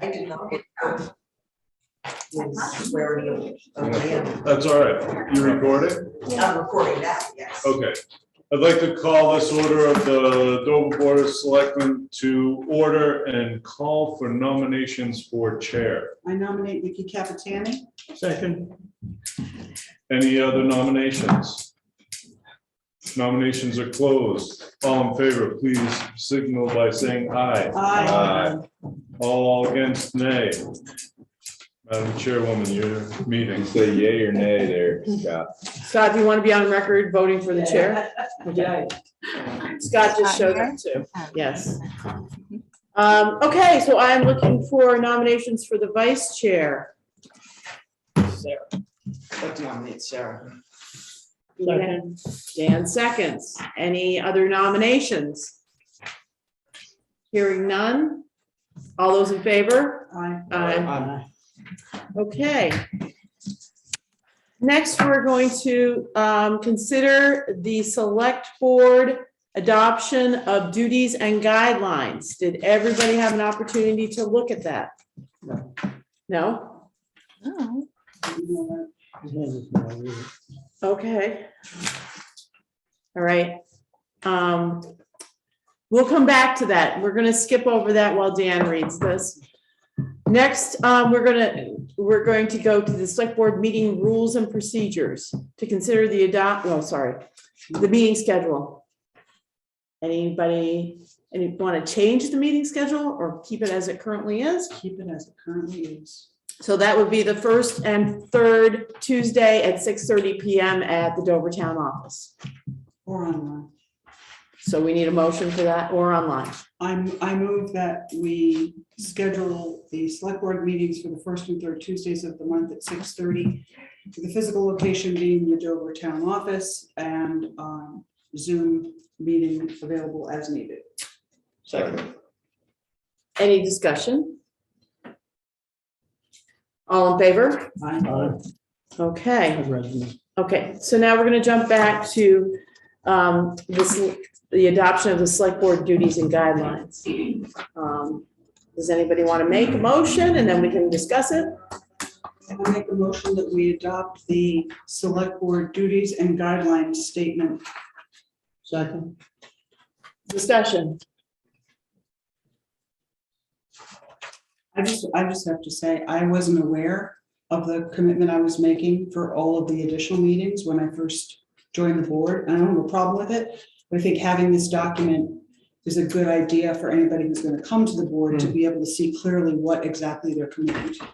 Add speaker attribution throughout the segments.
Speaker 1: I did not get that. Is where you land.
Speaker 2: That's all right. You recording?
Speaker 1: I'm recording that, yes.
Speaker 2: Okay. I'd like to call this order of the Dover Board of Selectmen to order and call for nominations for chair.
Speaker 3: I nominate Vicky Capitani.
Speaker 4: Second.
Speaker 2: Any other nominations? Nominations are closed. All in favor, please signal by saying aye.
Speaker 3: Aye.
Speaker 2: All against, nay. Madam Chairwoman, your meeting.
Speaker 5: You say yay or nay there, Scott?
Speaker 4: Scott, do you want to be on record voting for the chair?
Speaker 3: Yeah.
Speaker 4: Scott just showed up too. Yes. Okay, so I'm looking for nominations for the vice chair.
Speaker 3: Sarah. I'd like to nominate Sarah.
Speaker 4: Dan seconds. Any other nominations? Hearing none. All those in favor?
Speaker 3: Aye.
Speaker 4: Aye. Okay. Next, we're going to consider the select board adoption of duties and guidelines. Did everybody have an opportunity to look at that? No? Okay. All right. We'll come back to that. We're going to skip over that while Dan reads this. Next, we're going to go to the select board meeting rules and procedures to consider the the meeting schedule. Anybody want to change the meeting schedule or keep it as it currently is?
Speaker 3: Keep it as it currently is.
Speaker 4: So that would be the first and third Tuesday at 6:30 PM at the Dover Town office.
Speaker 3: Or online.
Speaker 4: So we need a motion for that, or online.
Speaker 3: I move that we schedule the select board meetings for the first and third Tuesdays of the month at 6:30. For the physical location being the Dover Town office, and Zoom meeting available as needed.
Speaker 5: Second.
Speaker 4: Any discussion? All in favor?
Speaker 3: Aye.
Speaker 4: Okay. Okay, so now we're going to jump back to the adoption of the select board duties and guidelines. Does anybody want to make a motion and then we can discuss it?
Speaker 3: I make a motion that we adopt the select board duties and guidelines statement.
Speaker 4: Second. Discussion.
Speaker 3: I just have to say, I wasn't aware of the commitment I was making for all of the additional meetings when I first joined the board. I don't have a problem with it, but I think having this document is a good idea for anybody who's going to come to the board to be able to see clearly what exactly they're committing to.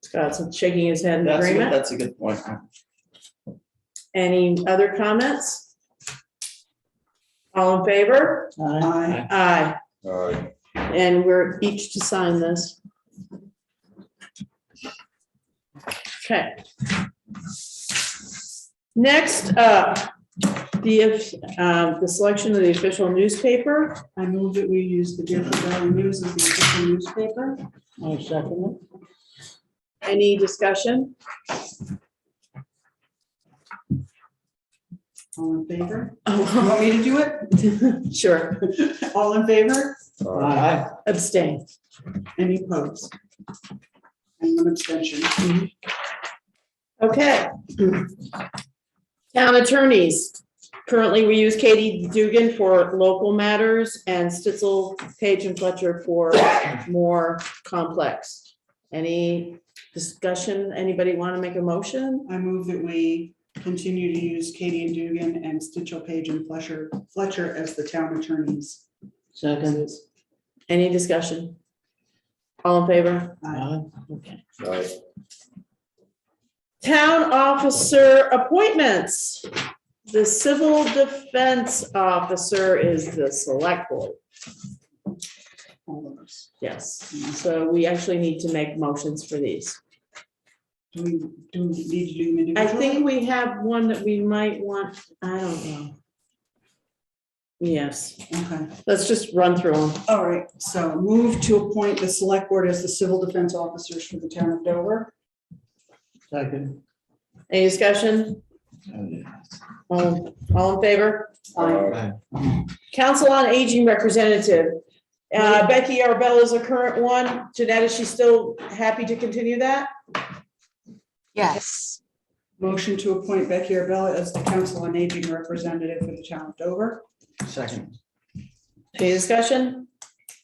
Speaker 4: Scott's shaking his head in agreement.
Speaker 5: That's a good point.
Speaker 4: Any other comments? All in favor?
Speaker 3: Aye.
Speaker 4: Aye.
Speaker 5: All right.
Speaker 4: And we're each to sign this. Okay. Next up, the selection of the official newspaper.
Speaker 3: I move that we use the Deerfield Valley News as the official newspaper.
Speaker 4: I second it. Any discussion?
Speaker 3: All in favor? You
Speaker 4: Oh,
Speaker 3: want me to do it?
Speaker 4: sure.
Speaker 3: All in favor?
Speaker 4: Aye. Abstain.
Speaker 3: Any opposed? And one abstention.
Speaker 4: Okay. Town attorneys. Currently, we use Cady, Dugan for local matters and Stitzel, Page and Fletcher for more complex. Any discussion? Anybody want to make a motion?
Speaker 3: I move that we continue to use Cady and Dugan and Stitzel, Page and Fletcher as the town attorneys.
Speaker 4: Second. Any discussion? All in favor?
Speaker 3: Aye.
Speaker 4: Okay.
Speaker 5: All right.
Speaker 4: Town officer appointments. The civil defense officer is the select board.
Speaker 3: All of us.
Speaker 4: Yes, so we actually need to make motions for these.
Speaker 3: Do we need to do them individually?
Speaker 4: I think we have one that we might want, I don't know. Yes,
Speaker 3: Okay.
Speaker 4: let's just run through them.
Speaker 3: All right. So move to appoint the select board as the civil defense officers for the town of Dover.
Speaker 4: Second. Any discussion? All in favor?
Speaker 5: All right.
Speaker 4: Council on Aging representative. Becky Arbella is a current one. Jeanette, is she still happy to continue that?
Speaker 6: Yes.
Speaker 3: Motion to appoint Becky Arbella as the Council on Aging representative for the town of Dover.
Speaker 7: Second.
Speaker 4: Any discussion?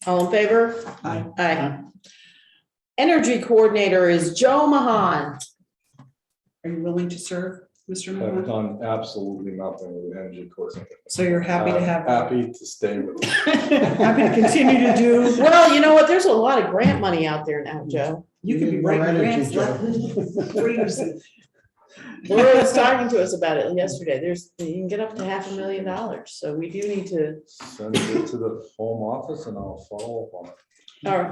Speaker 4: All in favor?
Speaker 3: Aye.
Speaker 4: Aye. Energy coordinator is Joe Mahan.
Speaker 3: Are you willing to serve, Mr.
Speaker 5: I've
Speaker 3: Mahon?
Speaker 5: done absolutely nothing with the energy coordinator.
Speaker 3: So you're happy to
Speaker 5: I'm
Speaker 3: have,
Speaker 5: Happy to stay with it.
Speaker 3: happy to continue to do,
Speaker 4: Well, you know what? There's a lot of grant money out there now, Joe.
Speaker 3: you could be
Speaker 7: More
Speaker 3: writing
Speaker 7: energy,
Speaker 3: grants left. free use.
Speaker 4: Laura was talking to us about it yesterday. You can get up to $500,000. So we do need to,
Speaker 5: Send it to the home office and I'll follow up on it.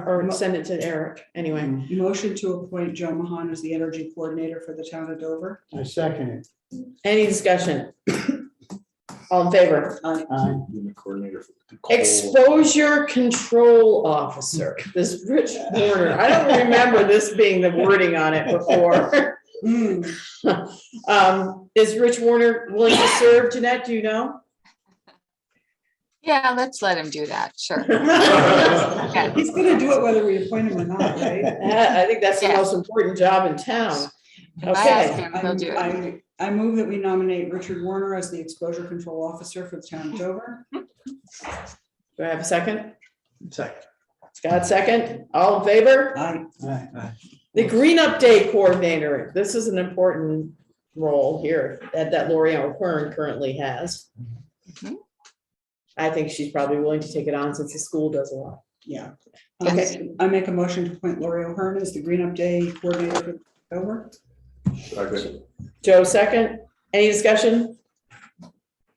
Speaker 4: or send it to Eric anyway.
Speaker 3: Motion to appoint Joe Mahon as the energy coordinator for the town of Dover.
Speaker 7: I second it.
Speaker 4: Any discussion? All in favor?
Speaker 3: Aye.
Speaker 7: Aye.
Speaker 5: Being the coordinator for the coal.
Speaker 4: Exposure control officer, this Rich Werner. I don't remember this being the wording on it before.
Speaker 3: Hmm.
Speaker 4: Is Rich Werner willing to serve, Jeanette? Do you know?
Speaker 6: Yeah, let's let him do that. Sure.
Speaker 3: He's gonna do it whether we appoint him or not, right?
Speaker 4: I think that's the
Speaker 6: Yeah.
Speaker 4: most important job in town.
Speaker 6: If I ask
Speaker 4: Okay,
Speaker 6: him, he'll do it.
Speaker 3: I move that we nominate Richard Werner as the exposure control officer for the town of Dover.
Speaker 4: do I have a second?
Speaker 7: Second.
Speaker 4: Scott, second. All in favor?
Speaker 3: Aye.
Speaker 7: Aye.
Speaker 4: The Green Up Day coordinator. This is an important role here that Lori O'Quern currently has.
Speaker 6: Mhm.
Speaker 4: I think she's probably willing to take it on since the school does a lot.
Speaker 3: Yeah.
Speaker 4: Okay.
Speaker 3: I make a motion to appoint Lori O'Hearn as the Green Up Day coordinator for Dover.
Speaker 5: Okay.
Speaker 4: Joe, second. Any discussion?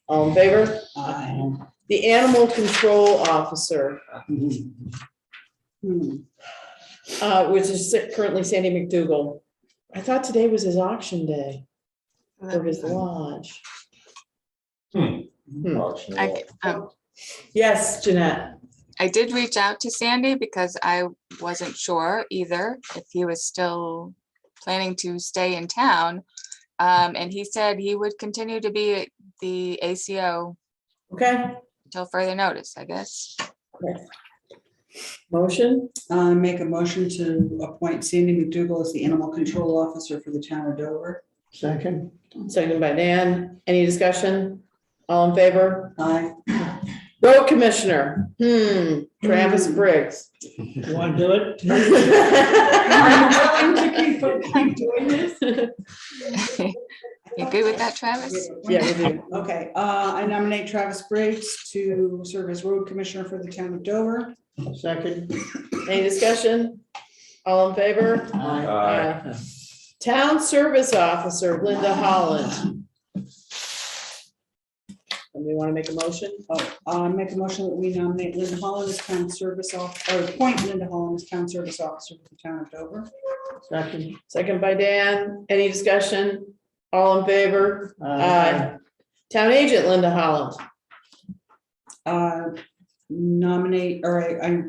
Speaker 4: All in favor?
Speaker 3: Aye.
Speaker 4: The animal control officer,
Speaker 3: Hmm.
Speaker 4: which is currently Sandy McDougal. I thought today was his auction day for his lodge.
Speaker 5: Auction
Speaker 6: I,
Speaker 5: off.
Speaker 4: Yes, Jeanette.
Speaker 6: I did reach out to Sandy because I wasn't sure either if he was still planning to stay in town. And he said he would continue to be the ACO
Speaker 4: Okay,
Speaker 6: until further notice, I guess.
Speaker 4: motion,
Speaker 3: Make a motion to appoint Sandy McDougal as the animal control officer for the town of Dover.
Speaker 7: Second.
Speaker 4: seconded by Dan. Any discussion? All in favor?
Speaker 3: Aye.
Speaker 4: Road commissioner, Travis Briggs.
Speaker 7: You want to do it?
Speaker 3: Keep doing this?
Speaker 6: You good with that, Travis?
Speaker 4: Yeah, we do.
Speaker 3: Okay, I nominate Travis Briggs to serve as road commissioner for the town of Dover.
Speaker 7: Second.
Speaker 4: Any discussion? All in favor?
Speaker 7: Aye.
Speaker 4: Aye. Town service officer, Linda Holland. Somebody want to make a motion?
Speaker 3: Make a motion that we nominate Linda Holland as town service officer, or appoint Linda Holland as town service officer for the town of Dover.
Speaker 7: Second.
Speaker 4: Second by Dan. Any discussion? All in favor? Aye. Town agent, Linda Holland.
Speaker 3: Nominate, or I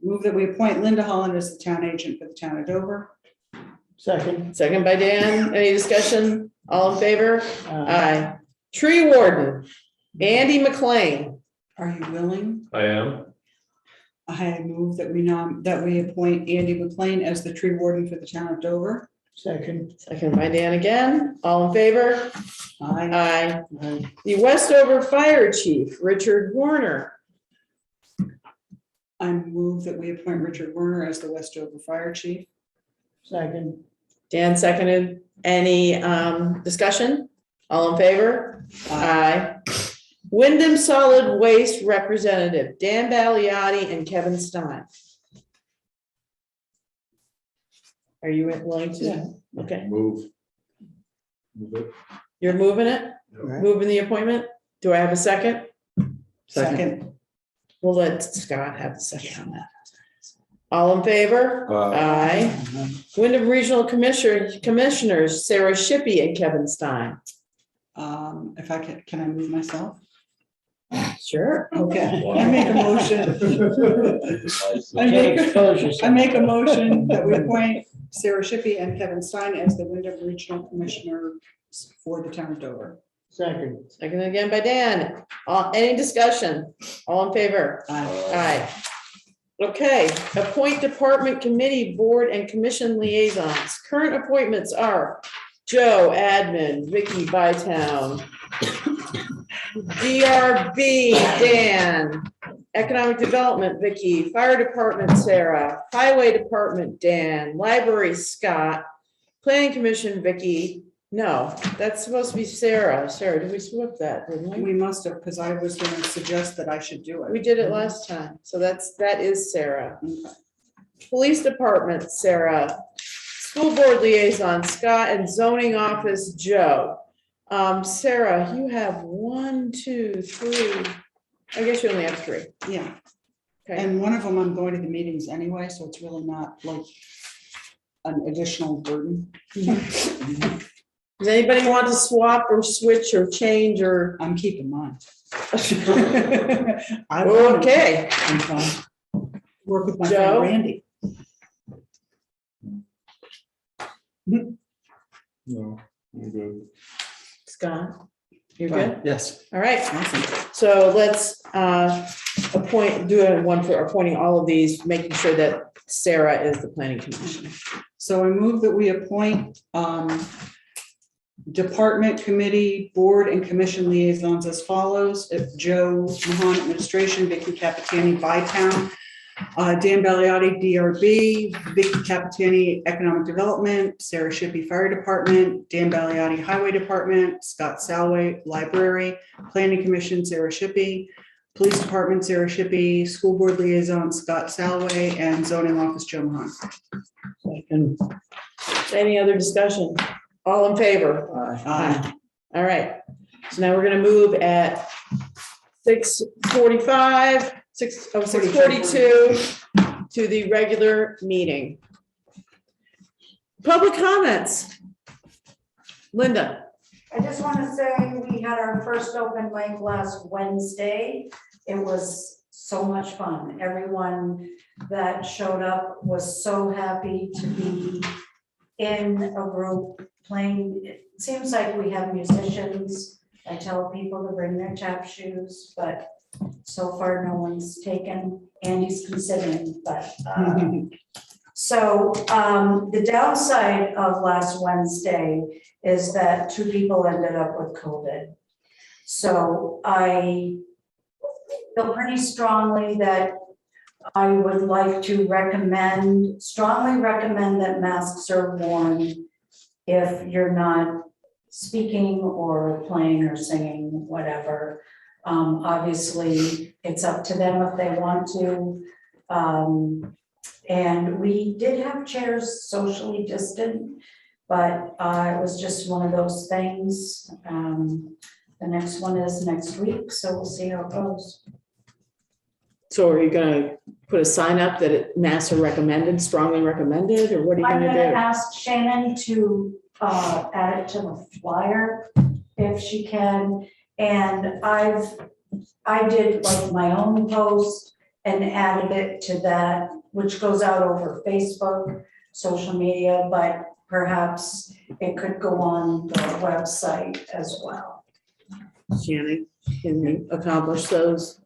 Speaker 3: move that we appoint Linda Holland as the town agent for the town of Dover.
Speaker 7: Second.
Speaker 4: Second by Dan. Any discussion? All in favor? Aye. Tree warden, Andy McLean.
Speaker 3: Are you willing?
Speaker 2: I am.
Speaker 3: I move that we appoint Andy McLean as the tree warden for the town of Dover.
Speaker 7: Second.
Speaker 4: Second by Dan again. All in favor?
Speaker 3: Aye.
Speaker 4: Aye.
Speaker 7: Aye.
Speaker 4: The Westover Fire Chief, Richard Werner.
Speaker 3: I move that we appoint Richard Werner as the Westover Fire Chief.
Speaker 7: Second.
Speaker 4: Dan seconded. Any discussion? All in favor? Aye. Wyndham Solid Waste Representative, Dan Baliotti and Kevin Stein. Are you willing to?
Speaker 7: Yeah.
Speaker 4: Okay,
Speaker 5: Move. Move it.
Speaker 4: you're moving it?
Speaker 7: Right.
Speaker 4: Moving the appointment? Do I have a second?
Speaker 3: Second.
Speaker 4: We'll let Scott have the second on that. All in favor? Aye. Wyndham Regional Commissioners, Sarah Shippey and Kevin Stein.
Speaker 3: If I can I move myself?
Speaker 4: Sure.
Speaker 3: Okay, I make a motion. I
Speaker 7: Can't
Speaker 3: make,
Speaker 7: expose yourself.
Speaker 3: I make a motion that we appoint Sarah Shippey and Kevin Stein as the Wyndham Regional Commissioner for the town of Dover.
Speaker 7: Second.
Speaker 4: Second again by Dan. Any discussion? All in favor? Aye. Okay, appoint department committee, board and commission liaisons. Current appointments are Joe, admin, Vicky, Bytown, DRB, Dan, economic development, Vicky, fire department, Sarah, highway department, Dan, library, Scott, planning commission, Vicky. No, that's supposed to be Sarah. Sarah, did we swap that, didn't we?
Speaker 3: We must have, because I was gonna suggest that I should do it.
Speaker 4: We did it last time, so that is Sarah. Police department, Sarah. School board liaison, Scott, and zoning office, Joe. Sarah, you have 1, 2, 3. I guess you only have 3.
Speaker 3: Yeah,
Speaker 4: Okay.
Speaker 3: and one of them I'm going to the meetings anyway, so it's really not like an additional burden.
Speaker 4: Does anybody want to swap or switch or change or?
Speaker 3: I'm keeping mine. I want it.
Speaker 4: Okay,
Speaker 3: I'm fine. Work with my
Speaker 4: Joe?
Speaker 3: friend Randy.
Speaker 2: No, I'm good.
Speaker 4: Scott, you're good?
Speaker 5: Yes.
Speaker 4: All right,
Speaker 3: Awesome.
Speaker 4: so let's do one for appointing all of these, making sure that Sarah is the planning commissioner.
Speaker 3: So I move that we appoint department, committee, board, and commission liaisons as follows. Joe Mahon, administration, Vicky Capitani, Bytown, Dan Baliotti, DRB, Vicky Capitani, economic development, Sarah Shippey, fire department, Dan Baliotti, highway department, Scott Salway, library, planning commission, Sarah Shippey, police department, Sarah Shippey, school board liaison, Scott Salway, and zoning office, Joe Mahon.
Speaker 4: Second. Any other discussion? All in favor?
Speaker 3: Aye.
Speaker 4: All right, so now we're gonna move at 6:45, 6:42 to the regular meeting. Public comments. Linda,
Speaker 8: I just want to say we had our first open mic last Wednesday. It was so much fun. Everyone that showed up was so happy to be in a group playing. It seems like we have musicians. I tell people to bring their tap shoes, but so far no one's taken. Andy's considering, but so the downside of last Wednesday is that 2 people ended up with COVID. So I feel pretty strongly that I would like to strongly recommend that masks are worn if you're not speaking or playing or singing, whatever. Obviously, it's up to them if they want to. And we did have chairs socially distant, but it was just one of those things. The next one is next week, so we'll see how it goes.
Speaker 4: so are you gonna put a sign up that masks are recommended, strongly recommended, or what are you
Speaker 8: I'm
Speaker 4: gonna
Speaker 8: gonna
Speaker 4: do?
Speaker 8: ask Shannon to add it to the flyer if she can. And I did like my own post and added it to that, which goes out over Facebook, social media, but perhaps it could go on the website as well.
Speaker 4: Shannon, can you accomplish those?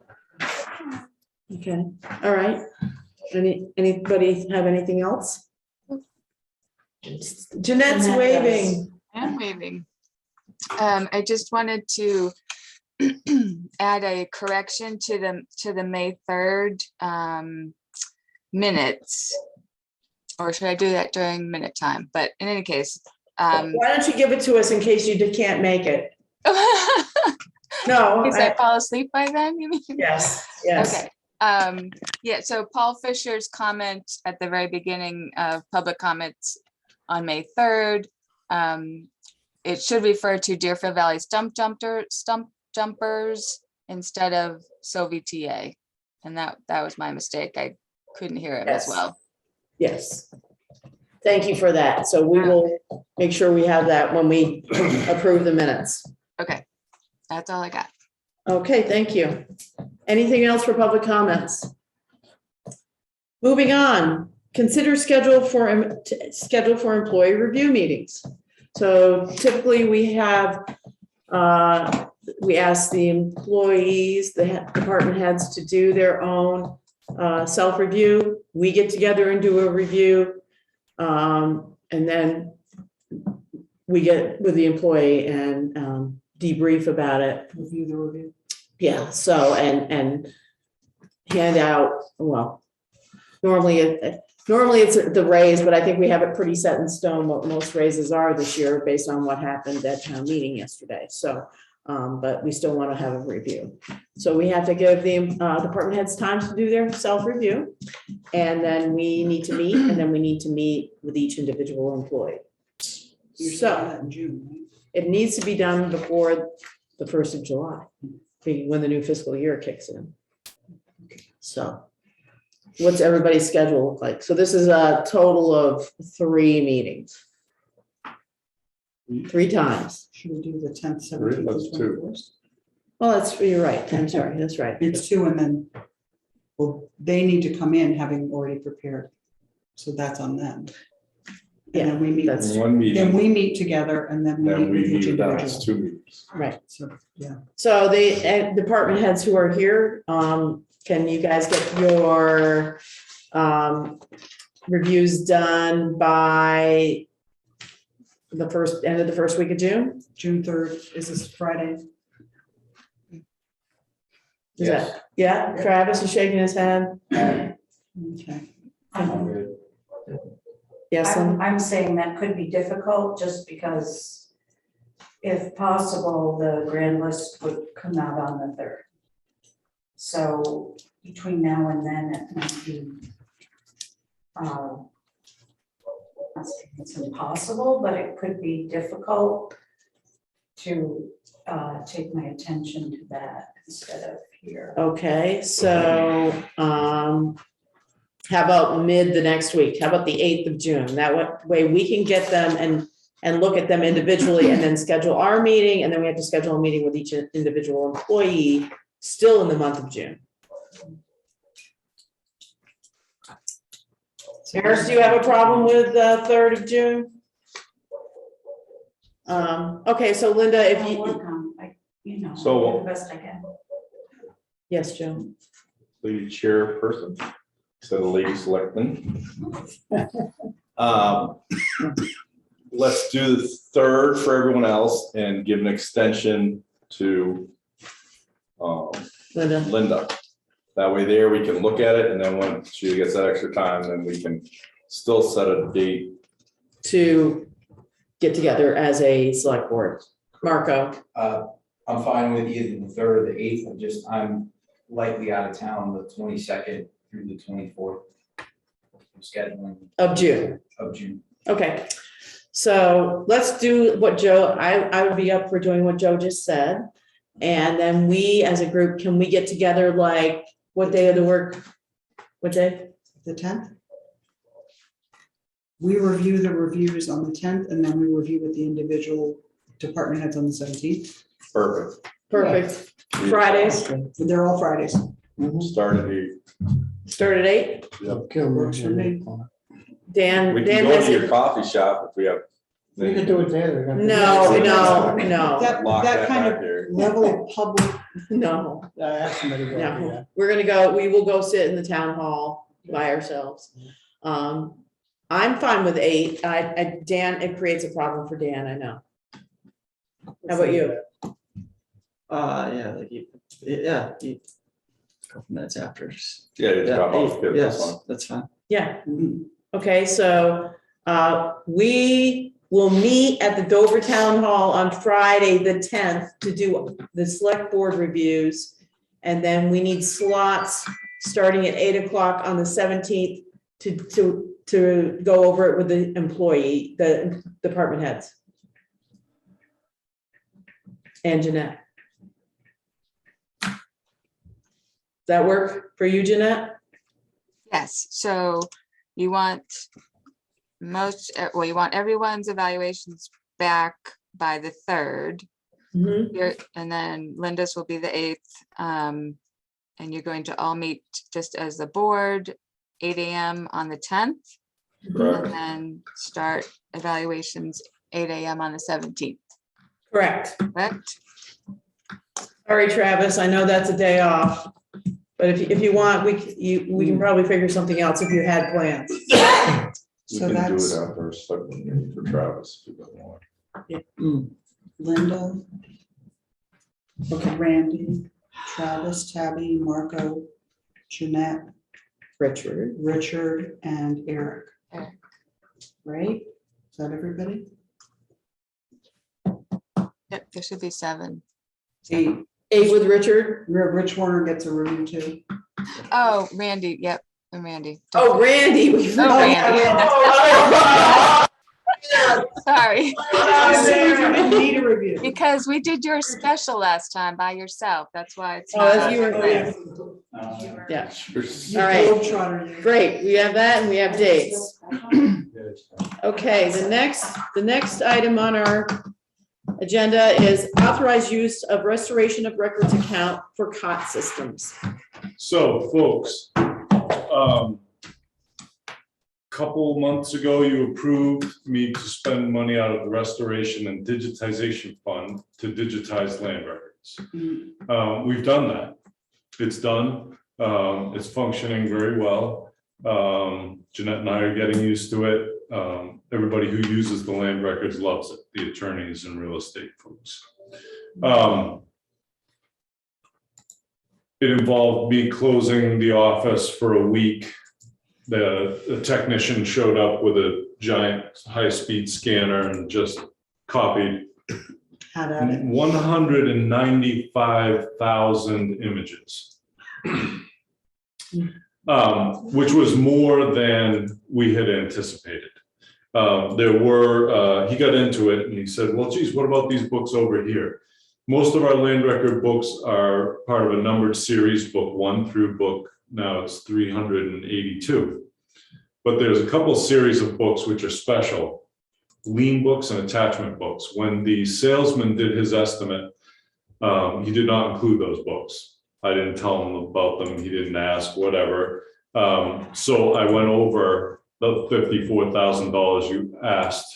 Speaker 4: Okay, all right. Anybody have anything else? Jeanette's
Speaker 8: Jeanette does.
Speaker 4: waving.
Speaker 6: I'm waving. I just wanted to add a correction to the May 3rd minutes. Or should I do that during minute time? But in any case.
Speaker 4: Why don't you give it to us in case you can't make it? No.
Speaker 6: Because I fall asleep by then, you mean?
Speaker 4: Yes, yes.
Speaker 6: Okay. Yeah, so Paul Fisher's comment at the very beginning of public comments on May 3rd, it should refer to Deerfield Valley stump jumpers instead of SOVTA. And that was my mistake. I couldn't hear it as
Speaker 4: Yes.
Speaker 6: well.
Speaker 4: Yes. Thank you for that. So we will make sure we have that when we approve the minutes.
Speaker 6: Okay, that's all I got.
Speaker 4: Okay, thank you. Anything else for public comments? Moving on, consider schedule for employee review meetings. So typically we have We asked the employees, the department heads to do their own self-review. We get together and do a review. And then we get with the employee and debrief about it.
Speaker 3: Review the review.
Speaker 4: Yeah, so, and hand out, well, normally it's the raise, but I think we have it pretty set in stone what most raises are this year based on what happened at town meeting yesterday. So, but we still want to have a review. So we have to give the department heads time to do their self-review. And then we need to meet, and then we need to meet with each individual employee.
Speaker 3: You're
Speaker 4: So-
Speaker 3: saying that in June, right?
Speaker 4: It needs to be done before the 1st of July, when the new fiscal year kicks in. So what's everybody's schedule look like? So this is a total of 3 meetings. 3 times.
Speaker 3: Should we do the 10th,
Speaker 2: Three,
Speaker 3: 17th,
Speaker 2: that's
Speaker 3: and
Speaker 2: two.
Speaker 3: 21st?
Speaker 4: Well, that's, you're right. I'm sorry. That's right.
Speaker 3: It's 2 and then, well, they need to come in having already prepared. So that's on them. And then we meet,
Speaker 4: That's
Speaker 5: One
Speaker 3: then
Speaker 5: meeting,
Speaker 3: we meet together and then we
Speaker 5: then
Speaker 3: meet
Speaker 5: we
Speaker 3: with each
Speaker 5: meet, that's
Speaker 3: individual.
Speaker 5: 2 meetings.
Speaker 4: right.
Speaker 3: So, yeah.
Speaker 4: So the department heads who are here, can you guys get your reviews done by the end of the first week of June?
Speaker 3: June 3rd is this Friday.
Speaker 4: Is that, yeah, Travis is shaking his head.
Speaker 3: Okay.
Speaker 4: Yes, Lynn?
Speaker 8: I'm saying that could be difficult just because if possible, the grand list would come out on the 3rd. So between now and then, it might be, not saying it's impossible, but it could be difficult to take my attention to that instead of here.
Speaker 4: Okay, so, how about mid the next week? How about the 8th of June? That way we can get them and look at them individually and then schedule our meeting, and then we have to schedule a meeting with each individual employee still in the month of June. Harris, do you have a problem with the 3rd of June? Okay, so Linda, if
Speaker 8: I'll
Speaker 4: you,
Speaker 8: work on, you know,
Speaker 5: So-
Speaker 8: do the best I can.
Speaker 4: yes, Joe.
Speaker 5: The chairperson, instead of lady selectman. Let's do the 3rd for everyone else and give an extension to
Speaker 4: Linda,
Speaker 5: Linda. That way there, we can look at it, and then when she gets that extra time, then we can still set a date.
Speaker 4: to get together as a select board. Marco,
Speaker 9: I'm fine with either the 3rd or the 8th. I'm likely out of town the 22nd through the 24th. Scheduling
Speaker 4: of June.
Speaker 9: of June.
Speaker 4: Okay, so let's do what Joe, I would be up for doing what Joe just said. And then we, as a group, can we get together like, what day of the work? What day?
Speaker 3: The 10th? We review the reviews on the 10th and then we review with the individual department heads on the 17th.
Speaker 5: Perfect.
Speaker 4: Perfect. Fridays,
Speaker 3: They're all Fridays.
Speaker 5: Start at 8.
Speaker 4: start at 8.
Speaker 3: Works for me.
Speaker 4: Dan,
Speaker 5: We
Speaker 4: Dan
Speaker 5: can go
Speaker 4: has
Speaker 5: to your
Speaker 4: it.
Speaker 5: coffee shop if we have.
Speaker 7: We could do it there.
Speaker 4: No.
Speaker 3: That,
Speaker 5: Lock
Speaker 3: that kind
Speaker 5: back
Speaker 3: of
Speaker 5: there.
Speaker 3: level of public,
Speaker 4: No,
Speaker 7: I asked somebody to go do
Speaker 4: no,
Speaker 7: that.
Speaker 4: we're gonna go, we will go sit in the town hall by ourselves. I'm fine with 8. Dan, it creates a problem for Dan, I know. How about you?
Speaker 10: Yeah, like a couple minutes after.
Speaker 5: Yeah, you drop off the kids, that's
Speaker 10: Yes,
Speaker 5: fine.
Speaker 10: that's fine.
Speaker 4: Yeah, okay, so we will meet at the Dover Town Hall on Friday, the 10th, to do the select board reviews. And then we need slots starting at 8 o'clock on the 17th to go over it with the employee, the department heads. And Jeanette. Does that work for you, Jeanette?
Speaker 6: Yes, so you want you want everyone's evaluations back by the 3rd. And then Linda's will be the 8th. And you're going to all meet just as the board, 8 AM on the 10th.
Speaker 5: Correct.
Speaker 6: And then start evaluations 8 AM on the 17th.
Speaker 4: Correct.
Speaker 6: correct?
Speaker 4: Sorry, Travis, I know that's a day off, but if you want, we can probably figure something else if you had plans.
Speaker 5: We
Speaker 3: So
Speaker 5: can do
Speaker 3: that's-
Speaker 5: it after our second meeting for Travis. if you don't want.
Speaker 3: Linda. Okay, Randy, Travis, Tabby, Marco, Jeanette,
Speaker 4: Richard.
Speaker 3: Richard, and Eric.
Speaker 6: Eric.
Speaker 3: Right? Is that everybody?
Speaker 6: Yep, there should be 7.
Speaker 3: 8.
Speaker 4: 8 with Richard.
Speaker 3: Rich Warner gets a review too.
Speaker 6: Oh, Randy, yep, and Randy.
Speaker 4: Oh, Randy.
Speaker 6: Oh, Randy. Sorry,
Speaker 3: Need a review.
Speaker 6: because we did your special last time by yourself. That's why it's.
Speaker 4: Oh, that's
Speaker 6: not
Speaker 4: you
Speaker 6: on
Speaker 4: were
Speaker 6: the
Speaker 4: there.
Speaker 6: list.
Speaker 4: Yeah,
Speaker 5: Sure.
Speaker 4: all right,
Speaker 3: Globetrotter, you.
Speaker 4: great. We have that and we have dates. Okay, the next item on our agenda is authorized use of restoration of records account for COT systems.
Speaker 2: So, folks, couple months ago, you approved me to spend money out of the restoration and digitization fund to digitize land records. We've done that. It's done. It's functioning very well. Jeanette and I are getting used to it. Everybody who uses the land records loves it, the attorneys and real estate folks. It involved me closing the office for a week. The technician showed up with a giant high-speed scanner and just copied
Speaker 3: Had at it.
Speaker 2: 195,000 images. Which was more than we had anticipated. He got into it and he said, well, geez, what about these books over here? Most of our land record books are part of a numbered series, book 1 through book, now it's 382. But there's a couple series of books which are special, lien books and attachment books. When the salesman did his estimate, he did not include those books. I didn't tell him about them. He didn't ask, whatever. So I went over the $54,000 you asked,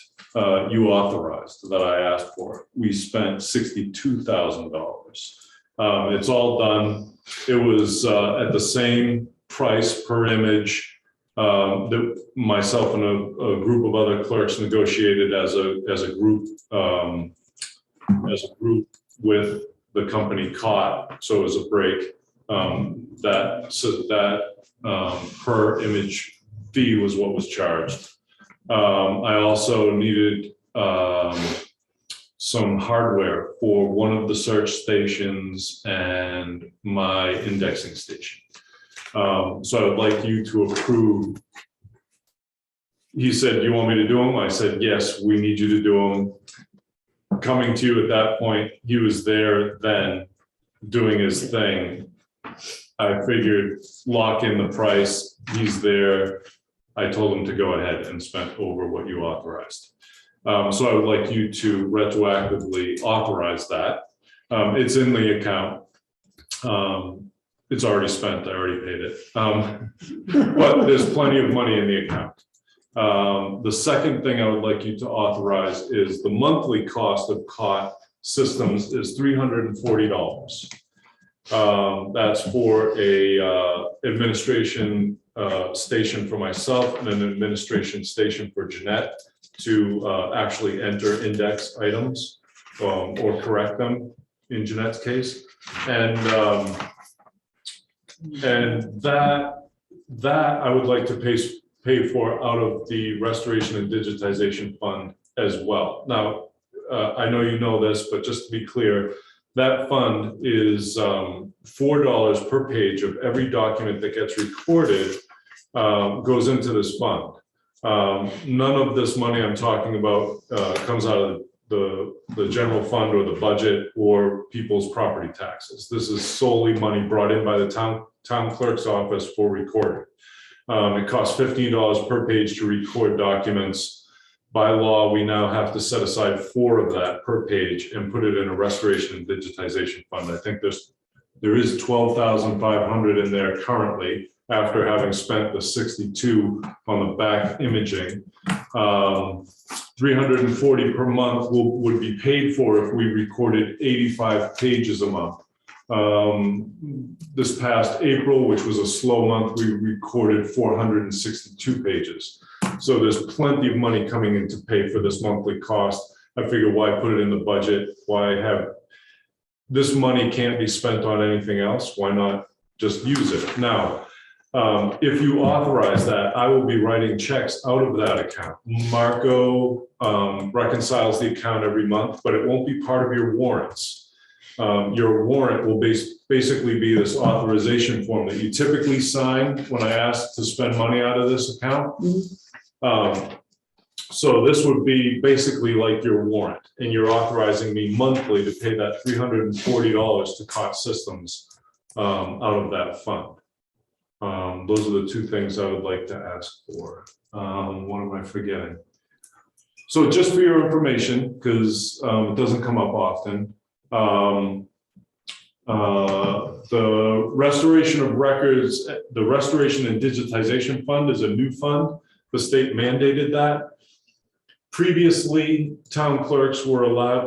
Speaker 2: you authorized that I asked for. We spent $62,000. It's all done. It was at the same price per image that myself and a group of other clerks negotiated as a group with the company COT. So it was a break. That per image fee was what was charged. I also needed some hardware for one of the search stations and my indexing station. So I would like you to approve. He said, do you want me to do them? I said, yes, we need you to do them. Coming to you at that point, he was there then doing his thing. I figured lock in the price. He's there. I told him to go ahead and spend over what you authorized. So I would like you to retroactively authorize that. It's in the account. It's already spent. I already paid it. But there's plenty of money in the account. The second thing I would like you to authorize is the monthly cost of COT systems is $340. That's for a administration station for myself and an administration station for Jeanette to actually enter index items or correct them in Jeanette's case. And that I would like to pay for out of the restoration and digitization fund as well. Now, I know you know this, but just to be clear, that fund is $4 per page of every document that gets recorded goes into this fund. None of this money I'm talking about comes out of the general fund or the budget or people's property taxes. This is solely money brought in by the town clerk's office for recording. It costs $15 per page to record documents. By law, we now have to set aside $4 of that per page and put it in a restoration and digitization fund. I think there is $12,500 in there currently. after having spent the 62 on the back imaging. 340 per month would be paid for if we recorded 85 pages a month. This past April, which was a slow month, we recorded 462 pages. So there's plenty of money coming in to pay for this monthly cost. I figured why put it in the budget? Why have this money can't be spent on anything else? Why not just use it? Now, if you authorize that, I will be writing checks out of that account. Marco reconciles the account every month, but it won't be part of your warrants. Your warrant will basically be this authorization form that you typically sign when I ask to spend money out of this account. So this would be basically like your warrant, and you're authorizing me monthly to pay that $340 to Cox Systems out of that fund. Those are the two things I would like to ask for. What am I forgetting? So just for your information, because it doesn't come up often, the restoration of records, the restoration and digitization fund is a new fund. The state mandated that. Previously, towns were allowed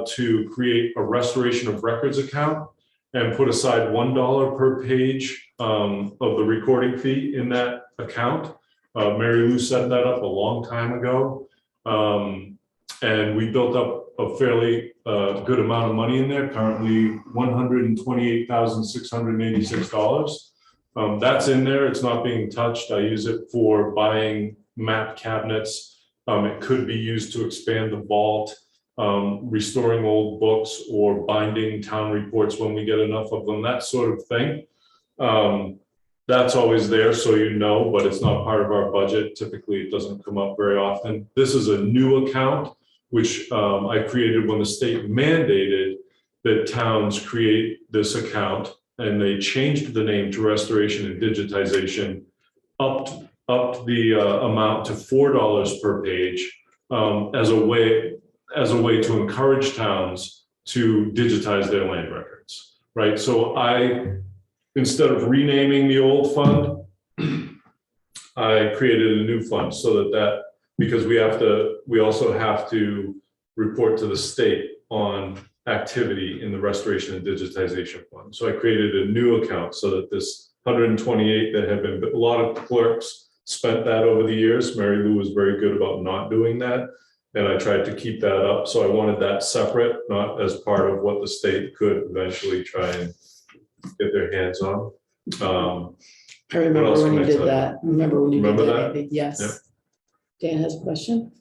Speaker 2: to create a restoration of records account and put aside $1 per page of the recording fee in that account. Mary Lou set that up a long time ago. And we built up a fairly good amount of money in there, currently $128,686. That's in there, it's not being touched. I use it for buying map cabinets. It could be used to expand the vault, restoring old books, or binding town reports when we get enough of them, that sort of thing. That's always there, so you know, but it's not part of our budget. Typically, it doesn't come up very often. This is a new account, which I created when the state mandated that towns create this account, and they changed the name to Restoration and Digitization, upped the amount to $4 per page as a way to encourage towns to digitize their land records, right? So instead of renaming the old fund, I created a new fund so that because we also have to report to the state on activity in the restoration and digitization fund. So I created a new account so that this 128 that have been, a lot of clerks spent that over the years. Mary Lou was very good about not doing that, and I tried to keep that up. So I wanted that separate, not as part of what the state could eventually try and get their hands on.
Speaker 4: I remember
Speaker 2: else
Speaker 4: when
Speaker 2: can
Speaker 4: you
Speaker 2: I
Speaker 4: did
Speaker 2: tell you?
Speaker 4: that. Remember when you did
Speaker 2: Remember
Speaker 4: that?
Speaker 2: that?
Speaker 4: Andy? Yes.
Speaker 2: Yep.
Speaker 4: Dan has a question?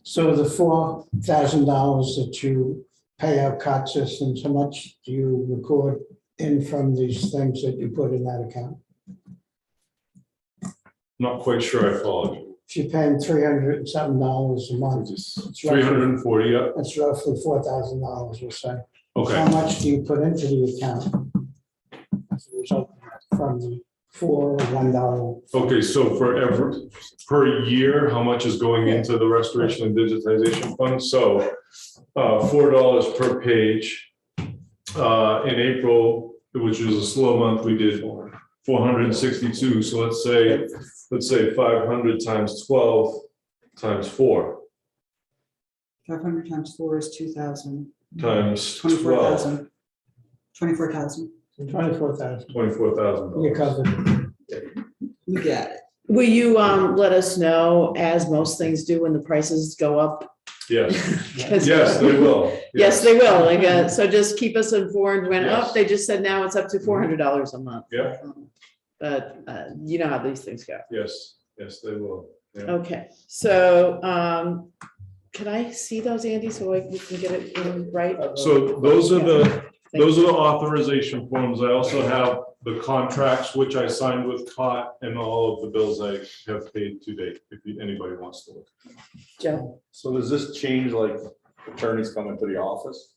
Speaker 7: So the $4,000 that you pay out Cox Systems, how much do you record in from these things that you put in that account?
Speaker 2: Not quite sure I followed you.
Speaker 7: If you're paying $300 and something a month, it's roughly,
Speaker 2: 340, yeah,
Speaker 7: that's roughly $4,000, we'll say.
Speaker 2: okay.
Speaker 7: How much do you put into the account as a result from the $1?
Speaker 2: Okay, so per year, how much is going into the restoration and digitization fund? So $4 per page. In April, which was a slow month, we did 462. So let's say 500 times 12 times 4
Speaker 3: 500 times 4 is 2,000.
Speaker 2: times 12,
Speaker 3: 24,000. 24,000.
Speaker 7: 24,000.
Speaker 2: $24,000.
Speaker 7: You covered.
Speaker 3: You got it.
Speaker 4: Will you let us know, as most things do, when the prices go up?
Speaker 2: Yes,
Speaker 4: 'Cause-
Speaker 2: yes, they will.
Speaker 4: Yes, they will. Like, so just keep us informed when,
Speaker 2: Yes.
Speaker 4: they just said now it's up to $400 a month.
Speaker 2: Yeah.
Speaker 4: But you know how these things go.
Speaker 2: Yes, they will. Yeah.
Speaker 4: Okay, so can I see those, Andy, so we can get it in right?
Speaker 2: So those are the authorization forms. I also have the contracts, which I signed with COT, and all of the bills I have paid to date, if anybody wants to look.
Speaker 4: Joe?
Speaker 5: So does this change like attorneys come into the office?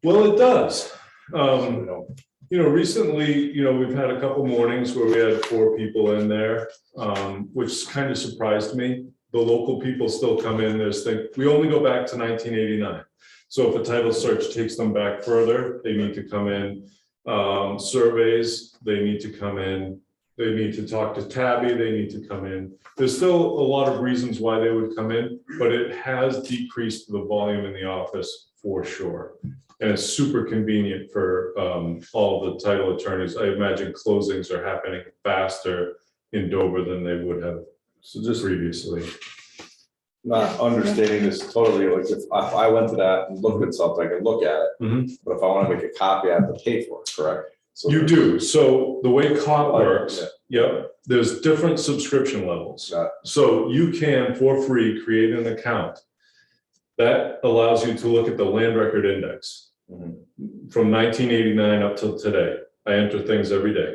Speaker 2: Well, it does.
Speaker 5: You know,
Speaker 2: Recently, we've had a couple mornings where we had 4 people in there, which kind of surprised me. The local people still come in, we only go back to 1989. So if a title search takes them back further, they need to come in. Surveys, they need to come in. they need to talk to Tabby, they need to come in. There's still a lot of reasons why they would come in, but it has decreased the volume in the office for sure. And it's super convenient for all the title attorneys. I imagine closings are happening faster in Dover than they would have
Speaker 5: So just
Speaker 2: previously.
Speaker 5: not understanding this totally, like if I went to that and looked at something, I could look at it,
Speaker 2: Mhm.
Speaker 5: but if I want to make a copy, I have to pay for it, correct? So
Speaker 2: You do. So the way COT works,
Speaker 5: Yeah.
Speaker 2: yep, there's different subscription levels.
Speaker 5: Got it.
Speaker 2: So you can, for free, create an account. That allows you to look at the land record index
Speaker 5: Mhm.
Speaker 2: from 1989 up till today. I enter things every day.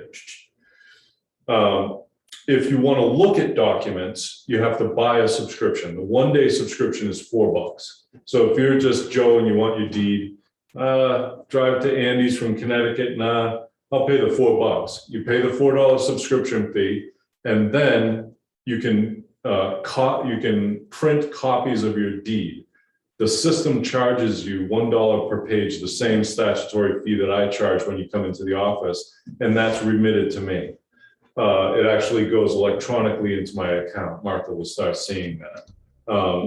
Speaker 2: If you want to look at documents, you have to buy a subscription. The one-day subscription is $4. So if you're just Joe and you want your deed, drive to Andy's from Connecticut, nah, I'll pay the $4. You pay the $4 subscription fee, and then you can you can print copies of your deed. The system charges you $1 per page, the same statutory fee that I charge when you come into the office, and that's remitted to me. It actually goes electronically into my account. Martha will start seeing that.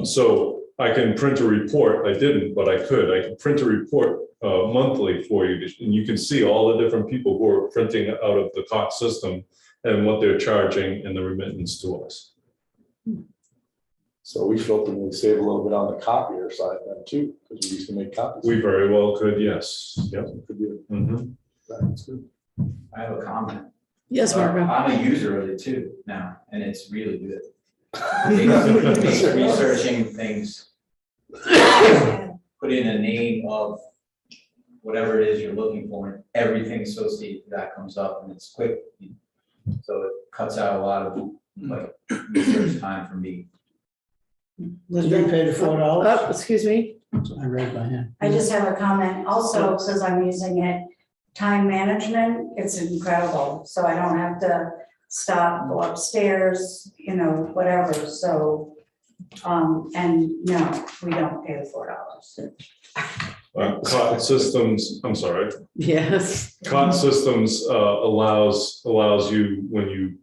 Speaker 2: So I can print a report. I didn't, but I could. I can print a report monthly for you, and you can see all the different people who are printing out of the COT system and what they're charging and the remittance to us.
Speaker 5: So we should ultimately save a little bit on the copier side then too, because we used to make copies.
Speaker 2: We very well could, yes. Yep.
Speaker 5: Could be,
Speaker 2: Mhm.
Speaker 5: that's good.
Speaker 9: I have a comment.
Speaker 4: Yes, Margo.
Speaker 9: I'm a user of it too now, and it's really good. Researching things, put in a name of whatever it is you're looking for, and everything associated with that comes up, and it's quick. So it cuts out a lot of like research time for me.
Speaker 7: Did you pay the $4?
Speaker 4: Oh, excuse me.
Speaker 7: I read my hand.
Speaker 8: I just have a comment also, because I'm using it, time management, it's incredible, so I don't have to stop, go upstairs, you know, whatever, so, and no, we don't pay the $4.
Speaker 2: COT systems, I'm sorry.
Speaker 4: Yes.
Speaker 2: COT systems allows you, when you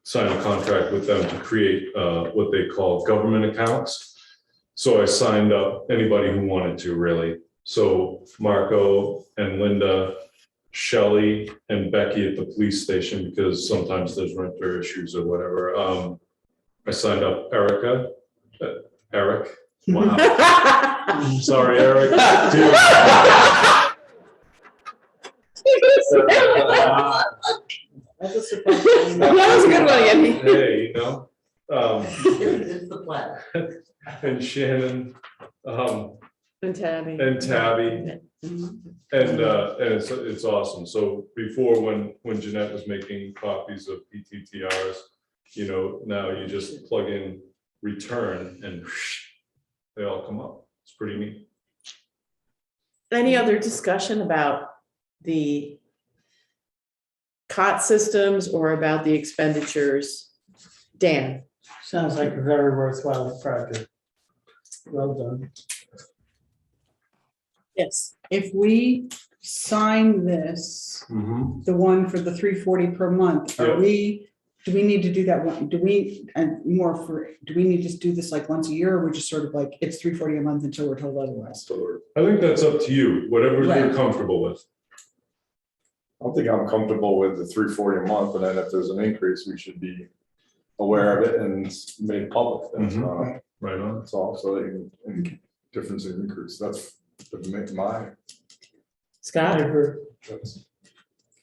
Speaker 2: sign a contract with them, to create what they call government accounts. So I signed up anybody who wanted to, really. So Marco and Linda, Shelley and Becky at the police station, because sometimes there's renter issues or whatever. I signed up Erica, Eric. Wow. Sorry, Eric.
Speaker 3: That's a surprise.
Speaker 4: That was a good one, Andy.
Speaker 2: Hey, you know,
Speaker 1: It's the plan.
Speaker 2: and Shannon,
Speaker 4: And Tabby.
Speaker 2: and Tabby, and it's awesome. So before, when Jeanette was making copies of PTTRs, you know, now you just plug in return and they all come up. It's pretty neat.
Speaker 4: Any other discussion about the COT systems or about the expenditures? Dan?
Speaker 7: Sounds like a very worthwhile project. Well done.
Speaker 4: Yes.
Speaker 3: If we sign this, the one for the $340 per month,
Speaker 2: Yeah.
Speaker 3: do we need to do that one? Do we need to do this like once a year, or we're just sort of like, it's $340 a month until we're told otherwise?
Speaker 2: I think that's up to you, whatever you're
Speaker 3: Right.
Speaker 2: comfortable with.
Speaker 5: I don't think I'm comfortable with the $340 a month, and then if there's an increase, we should be aware of it and it's made public. That's
Speaker 2: Mhm. Right on.
Speaker 5: that's all, so that you can, difference in increase, that's my,
Speaker 4: Scott?
Speaker 5: that's.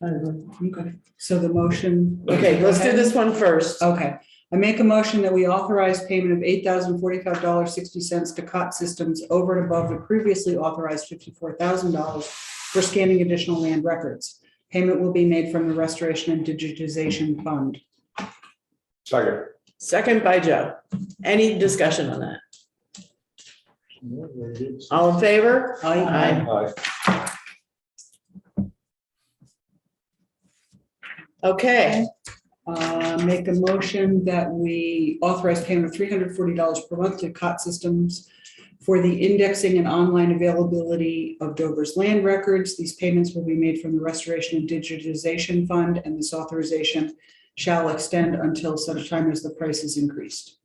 Speaker 3: Okay, so the motion.
Speaker 4: Okay, let's do this one first.
Speaker 3: Okay, I make a motion that we authorize payment of $8,045.60 to COT Systems over and above the previously authorized $54,000 for scanning additional land records. Payment will be made from the Restoration and Digitization Fund.
Speaker 5: Second.
Speaker 4: Second by Joe. Any discussion on that? All in favor?
Speaker 3: Aye.
Speaker 5: Aye.
Speaker 4: Okay,
Speaker 3: Make a motion that we authorize payment of $340 per month to COT Systems for the indexing and online availability of Dover's land records. These payments will be made from the Restoration and Digitization Fund, and this authorization shall extend until such time as the price is increased.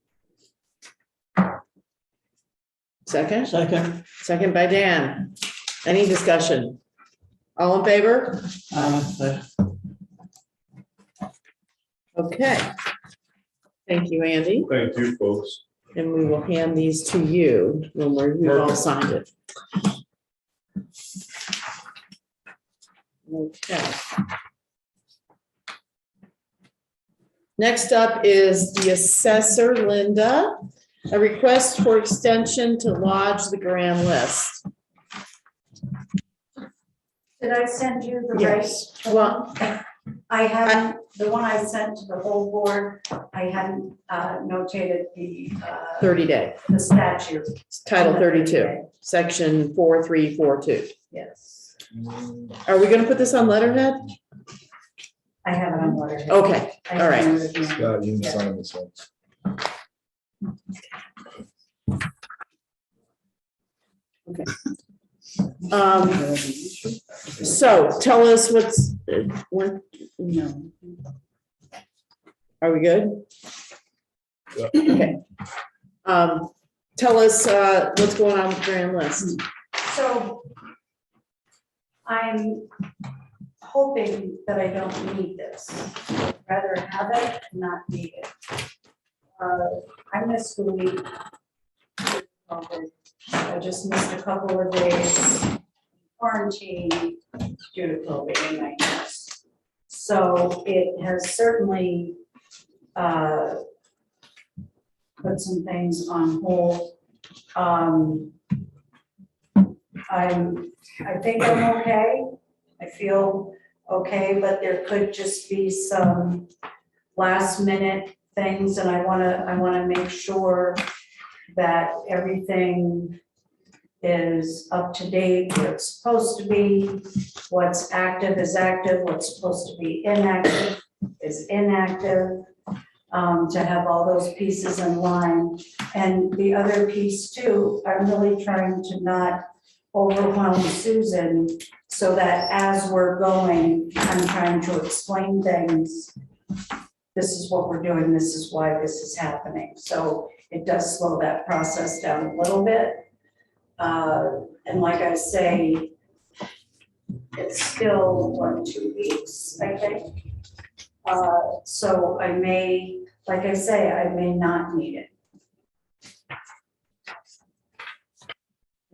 Speaker 4: Second,
Speaker 7: Second.
Speaker 4: second by Dan. Any discussion? All in favor? Okay. Thank you, Andy.
Speaker 2: Thank you, folks.
Speaker 4: And we will hand these to you when we've all signed it. Okay. Next up is the assessor, Linda. A request for extension to lodge the grand list.
Speaker 8: Did I send you the right?
Speaker 4: Yes. Well,
Speaker 8: I hadn't, the one I sent to the whole board, I hadn't notated the
Speaker 4: 30-day,
Speaker 8: the statute.
Speaker 4: Title 32, Section 4342.
Speaker 8: Yes,
Speaker 4: Are we gonna put this on letterhead?
Speaker 8: I have it on letterhead.
Speaker 4: Okay,
Speaker 8: I
Speaker 4: all right.
Speaker 8: have it on-
Speaker 5: Scott, you can sign this one.
Speaker 4: So tell us what's,
Speaker 3: No.
Speaker 4: are we good?
Speaker 5: Yeah.
Speaker 4: Okay. Tell us, what's going on with the grand list.
Speaker 8: So I'm hoping that I don't need this. I'd rather have it and not need it. I missed a week. I just missed a couple of days quarantine due to COVID, I guess. So it has certainly put some things on hold. I think I'm okay. I feel okay, but there could just be some last minute things, and I wanna make sure that everything is up to date, where it's supposed to be, what's active is active, what's supposed to be inactive is inactive, to have all those pieces in line. And the other piece too, I'm really trying to not overwhelm Susan, so that as we're going, I'm trying to explain things. This is what we're doing, this is why this is happening. So it does slow that process down a little bit. And like I say, it's still, 2 weeks, I think. So I may, like I say, I may not need it.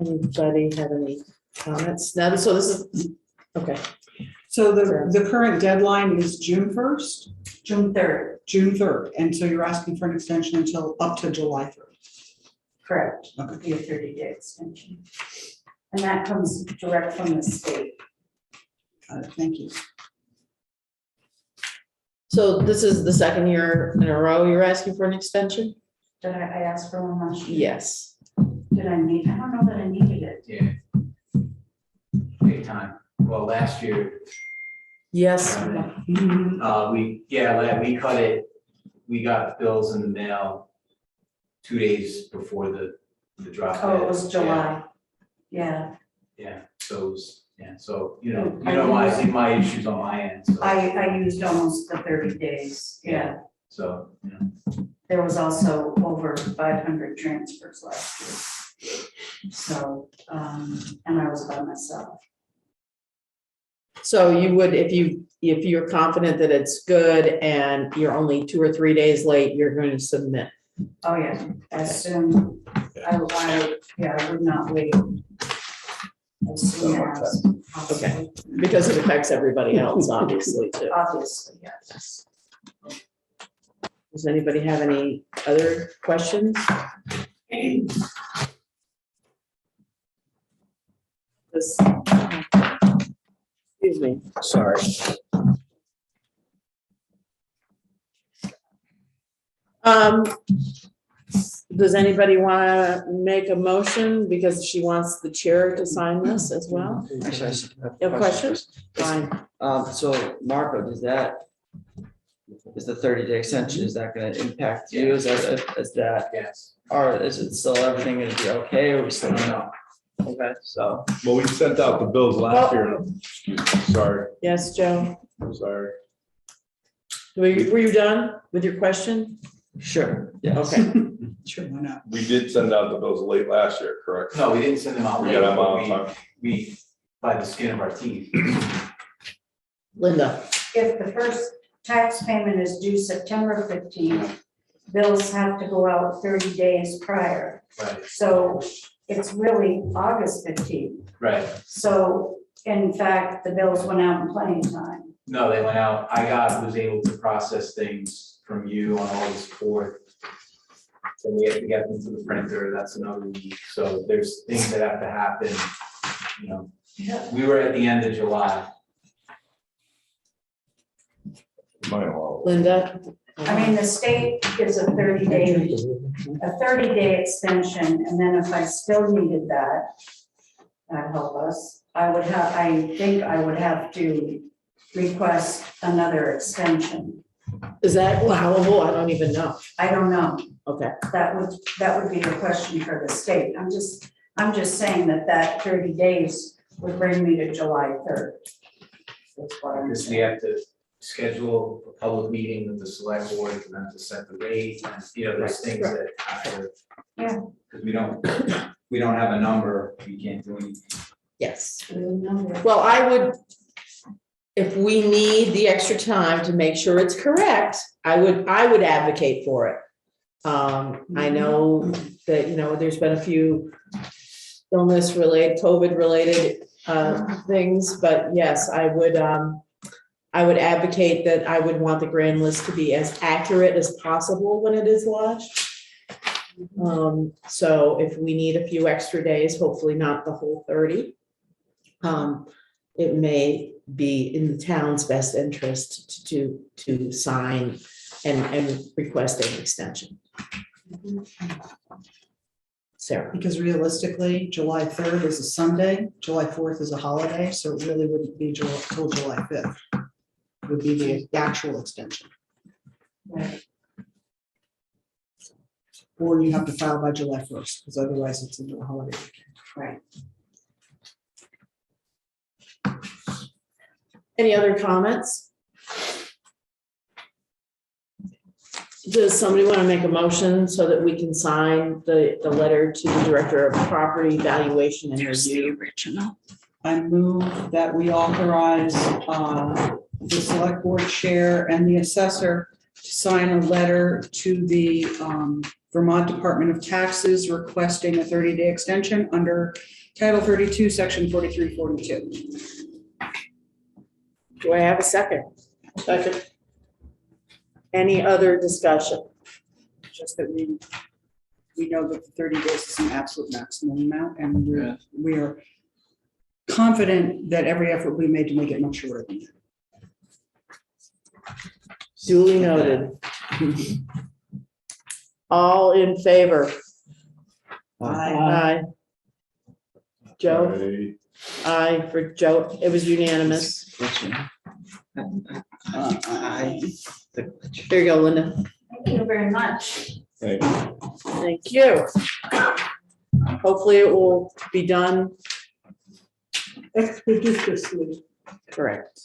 Speaker 4: Anybody have any comments? Now, so this is, okay,
Speaker 3: So the current deadline is June 1st,
Speaker 8: June 3rd,
Speaker 3: June 3rd, and so you're asking for an extension until up to July 3rd.
Speaker 8: correct, it'll be a 30-day extension. And that comes direct from the state.
Speaker 3: Thank you.
Speaker 4: so this is the second year in a row you're asking for an extension?
Speaker 8: Did I ask for one last year?
Speaker 4: Yes.
Speaker 8: Did I need, I don't know that I needed it.
Speaker 9: Yeah. Big time. Well, last year,
Speaker 4: Yes.
Speaker 9: we cut it, we got bills in the mail 2 days before the drop.
Speaker 8: Oh, it
Speaker 9: dead.
Speaker 8: was July. Yeah,
Speaker 9: Yeah, so it was, so, my issues on my end, so.
Speaker 8: I used almost the 30 days, yeah.
Speaker 9: So,
Speaker 8: There was also over 500 transfers last year. So, and I was by myself.
Speaker 4: So you would, if you're confident that it's good and you're only 2 or 3 days late, you're going to submit.
Speaker 8: Oh, yeah, as soon, I would not wait. As soon as possible.
Speaker 4: Because it affects everybody else, obviously, too.
Speaker 8: Obviously, yes.
Speaker 4: Does anybody have any other questions? Excuse me.
Speaker 10: Sorry.
Speaker 4: Does anybody want to make a motion because she wants the chair to sign this as well?
Speaker 10: Actually, I
Speaker 4: You have questions? Fine.
Speaker 10: So Marco, does that is the 30-day extension, is that gonna impact you? Is that,
Speaker 9: Yes.
Speaker 10: or is it still everything gonna be okay, or we still don't know? Okay, so,
Speaker 5: Well, we sent out the bills last year. Excuse me, sorry,
Speaker 4: Yes, Joe,
Speaker 5: I'm sorry.
Speaker 4: were you done with your question?
Speaker 10: sure, yes.
Speaker 4: Okay,
Speaker 3: Sure, why not?
Speaker 5: We did send out the bills late last year, correct?
Speaker 9: No, we didn't send them out
Speaker 5: We
Speaker 9: late,
Speaker 5: got them
Speaker 9: but
Speaker 5: out on time.
Speaker 9: we, by the skin of our teeth.
Speaker 4: Linda,
Speaker 8: If the first tax payment is due September 15th, bills have to go out 30 days prior.
Speaker 9: Right,
Speaker 8: So it's really August 15th.
Speaker 9: right.
Speaker 8: So in fact, the bills went out in plenty of time.
Speaker 9: No, they went out. Was able to process things from you on August 4th. So we have to get them to the printer. That's another week. So there's things that have to happen, you know. We were at the end of July.
Speaker 5: Mine all.
Speaker 4: Linda?
Speaker 8: I mean, the state gives a 30-day extension, and then if I still needed that, that'd help us. I think I would have to request another extension.
Speaker 4: Is that allowable? I don't even know.
Speaker 8: I don't know.
Speaker 4: Okay,
Speaker 8: That would be a question for the state. I'm just saying that 30 days would bring me to July 3rd. That's what I'm
Speaker 9: Because we
Speaker 8: saying.
Speaker 9: have to schedule a public meeting with the select board for them to set the rate, and, you know, there's things that have to.
Speaker 8: Yeah.
Speaker 9: Because we don't have a number, we can't do anything.
Speaker 4: yes.
Speaker 8: Number.
Speaker 4: Well, I would, if we need the extra time to make sure it's correct, I would advocate for it. I know that, you know, there's been a few illness related, COVID related things, but yes, I would advocate that I would want the grand list to be as accurate as possible when it is lodged. So if we need a few extra days, hopefully not the whole 30, it may be in the town's best interest to sign and request an extension. Sarah?
Speaker 3: Because realistically, July 3rd is a Sunday, July 4th is a holiday, so it really wouldn't be till July 5th. Would be the actual extension.
Speaker 8: Right.
Speaker 3: Or you have to file by July 1st, because otherwise it's into a holiday weekend.
Speaker 8: Right.
Speaker 4: Any other comments? Does somebody want to make a motion so that we can sign the letter to the Director of Property Valuation and Review?
Speaker 3: I move that we authorize the select board chair and the assessor to sign a letter to the Vermont Department of Taxes requesting a 30-day extension under Title 32, Section 4342.
Speaker 4: Do I have a second? Second. Any other discussion?
Speaker 3: Just that we know that the 30 days is an absolute maximum amount, and we are confident that every effort will be made to make it much shorter than that.
Speaker 4: Duly noted. All in favor? Aye. Joe?
Speaker 5: Hey,
Speaker 4: Aye for Joe. It was unanimous. Here you go, Linda.
Speaker 8: Thank you very much.
Speaker 5: thank you.
Speaker 4: Thank you. Hopefully it will be done
Speaker 3: Expeditiously.
Speaker 4: correct.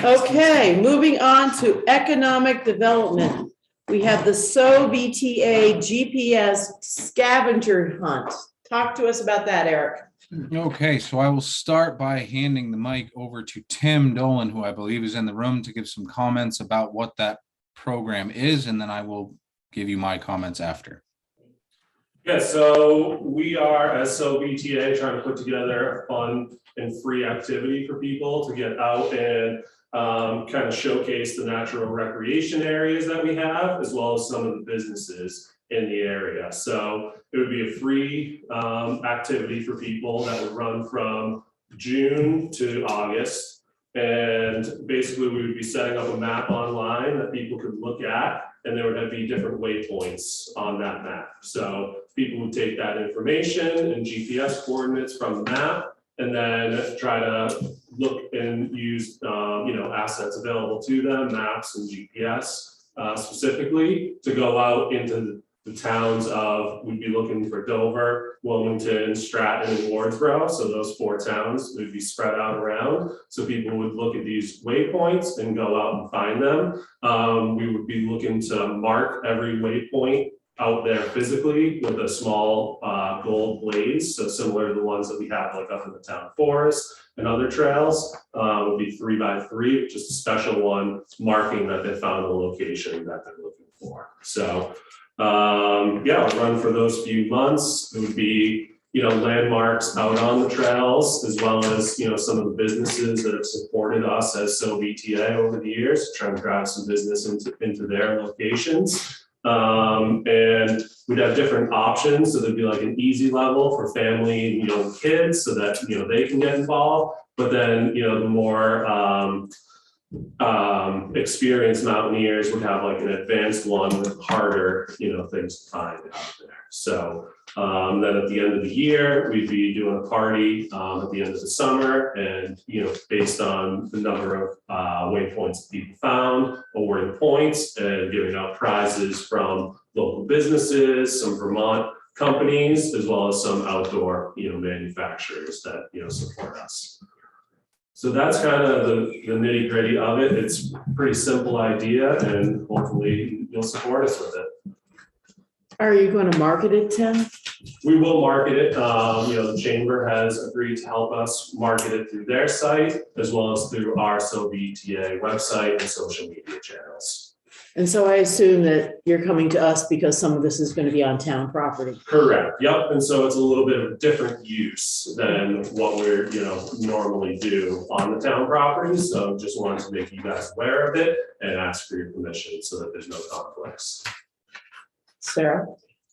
Speaker 4: Okay, moving on to economic development. We have the SOBTA GPS scavenger hunt. Talk to us about that, Eric.
Speaker 11: Okay, so I will start by handing the mic over to Tim Dolan, who I believe is in the room, to give some comments about what that program is, and then I will give you my comments after.
Speaker 2: Yeah, so we are, as SOBTA, trying to put together a fun and free activity for people to get out and kind of showcase the natural recreation areas that we have, as well as some of the businesses in the area. So it would be a free activity for people that would run from June to August. And basically we would be setting up a map online that people could look at, and there would be different waypoints on that map. So people would take that information and GPS coordinates from the map and then try to
Speaker 12: look and use, assets available to them, maps and GPS specifically, to go out into the towns of, we'd be looking for Dover, Wilmington, Stratton, and Wardsboro. So those 4 towns would be spread out around. So people would look at these waypoints and go out and find them. We would be looking to mark every waypoint out there physically with a small gold blaze, so similar to the ones that we have like up in the town forest and other trails. Would be 3 by 3, just a special one marking that they found the location that they're looking for. So yeah, it'll run for those few months. It would be, landmarks out on the trails, as well as, some of the businesses that have supported us as VTA over the years, trying to drive some business into their locations. And we'd have different options. So there'd be like an easy level for family, kids, so that, they can get involved. But then, the more experienced mountaineers would have like an advanced one with harder, things to find out there. So then at the end of the year, we'd be doing a party at the end of the summer, and based on the number of waypoints that people found, awarding points and giving out prizes from local businesses, some Vermont companies, as well as some outdoor manufacturers that support us. So that's kind of the nitty gritty of it. It's a pretty simple idea, and hopefully you'll support us with it.
Speaker 4: Are you going to market it, Tim?
Speaker 12: We will market it. The chamber has agreed to help us market it through their site, as well as through our VIII website and social media channels.
Speaker 4: And so I assume that you're coming to us because some of this is going to be on town property.
Speaker 12: Correct. Yep. And so it's a little bit of a different use than what we're, normally do on the town property. So just wanted to make you guys aware of it and ask for your permission so that there's no conflicts.
Speaker 4: Sarah?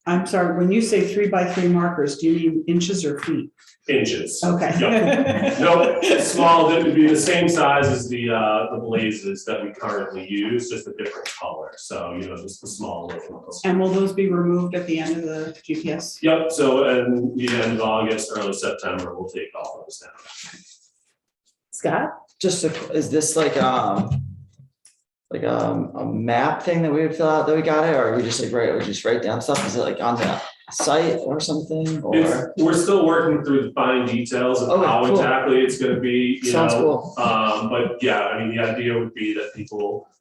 Speaker 3: I'm sorry, when you say 3 by 3 markers, do you mean inches or feet?
Speaker 12: Inches.
Speaker 3: Okay.
Speaker 12: Yep. Nope, small, that would be the same size as the blazes that we currently use, just a different color. So, just the small little ones.
Speaker 3: And will those be removed at the end of the GPS?
Speaker 12: Yep, so at the end of August, early September, we'll take all those down.
Speaker 4: Scott?
Speaker 10: Is this like a map thing that we would fill out that we got it, or are we just write down stuff? Is it like on the site or something? Or
Speaker 12: We're still working through the fine details of
Speaker 10: Okay,
Speaker 12: how
Speaker 10: cool.
Speaker 12: exactly it's gonna be,
Speaker 10: Sounds cool.
Speaker 12: But yeah, the idea would be that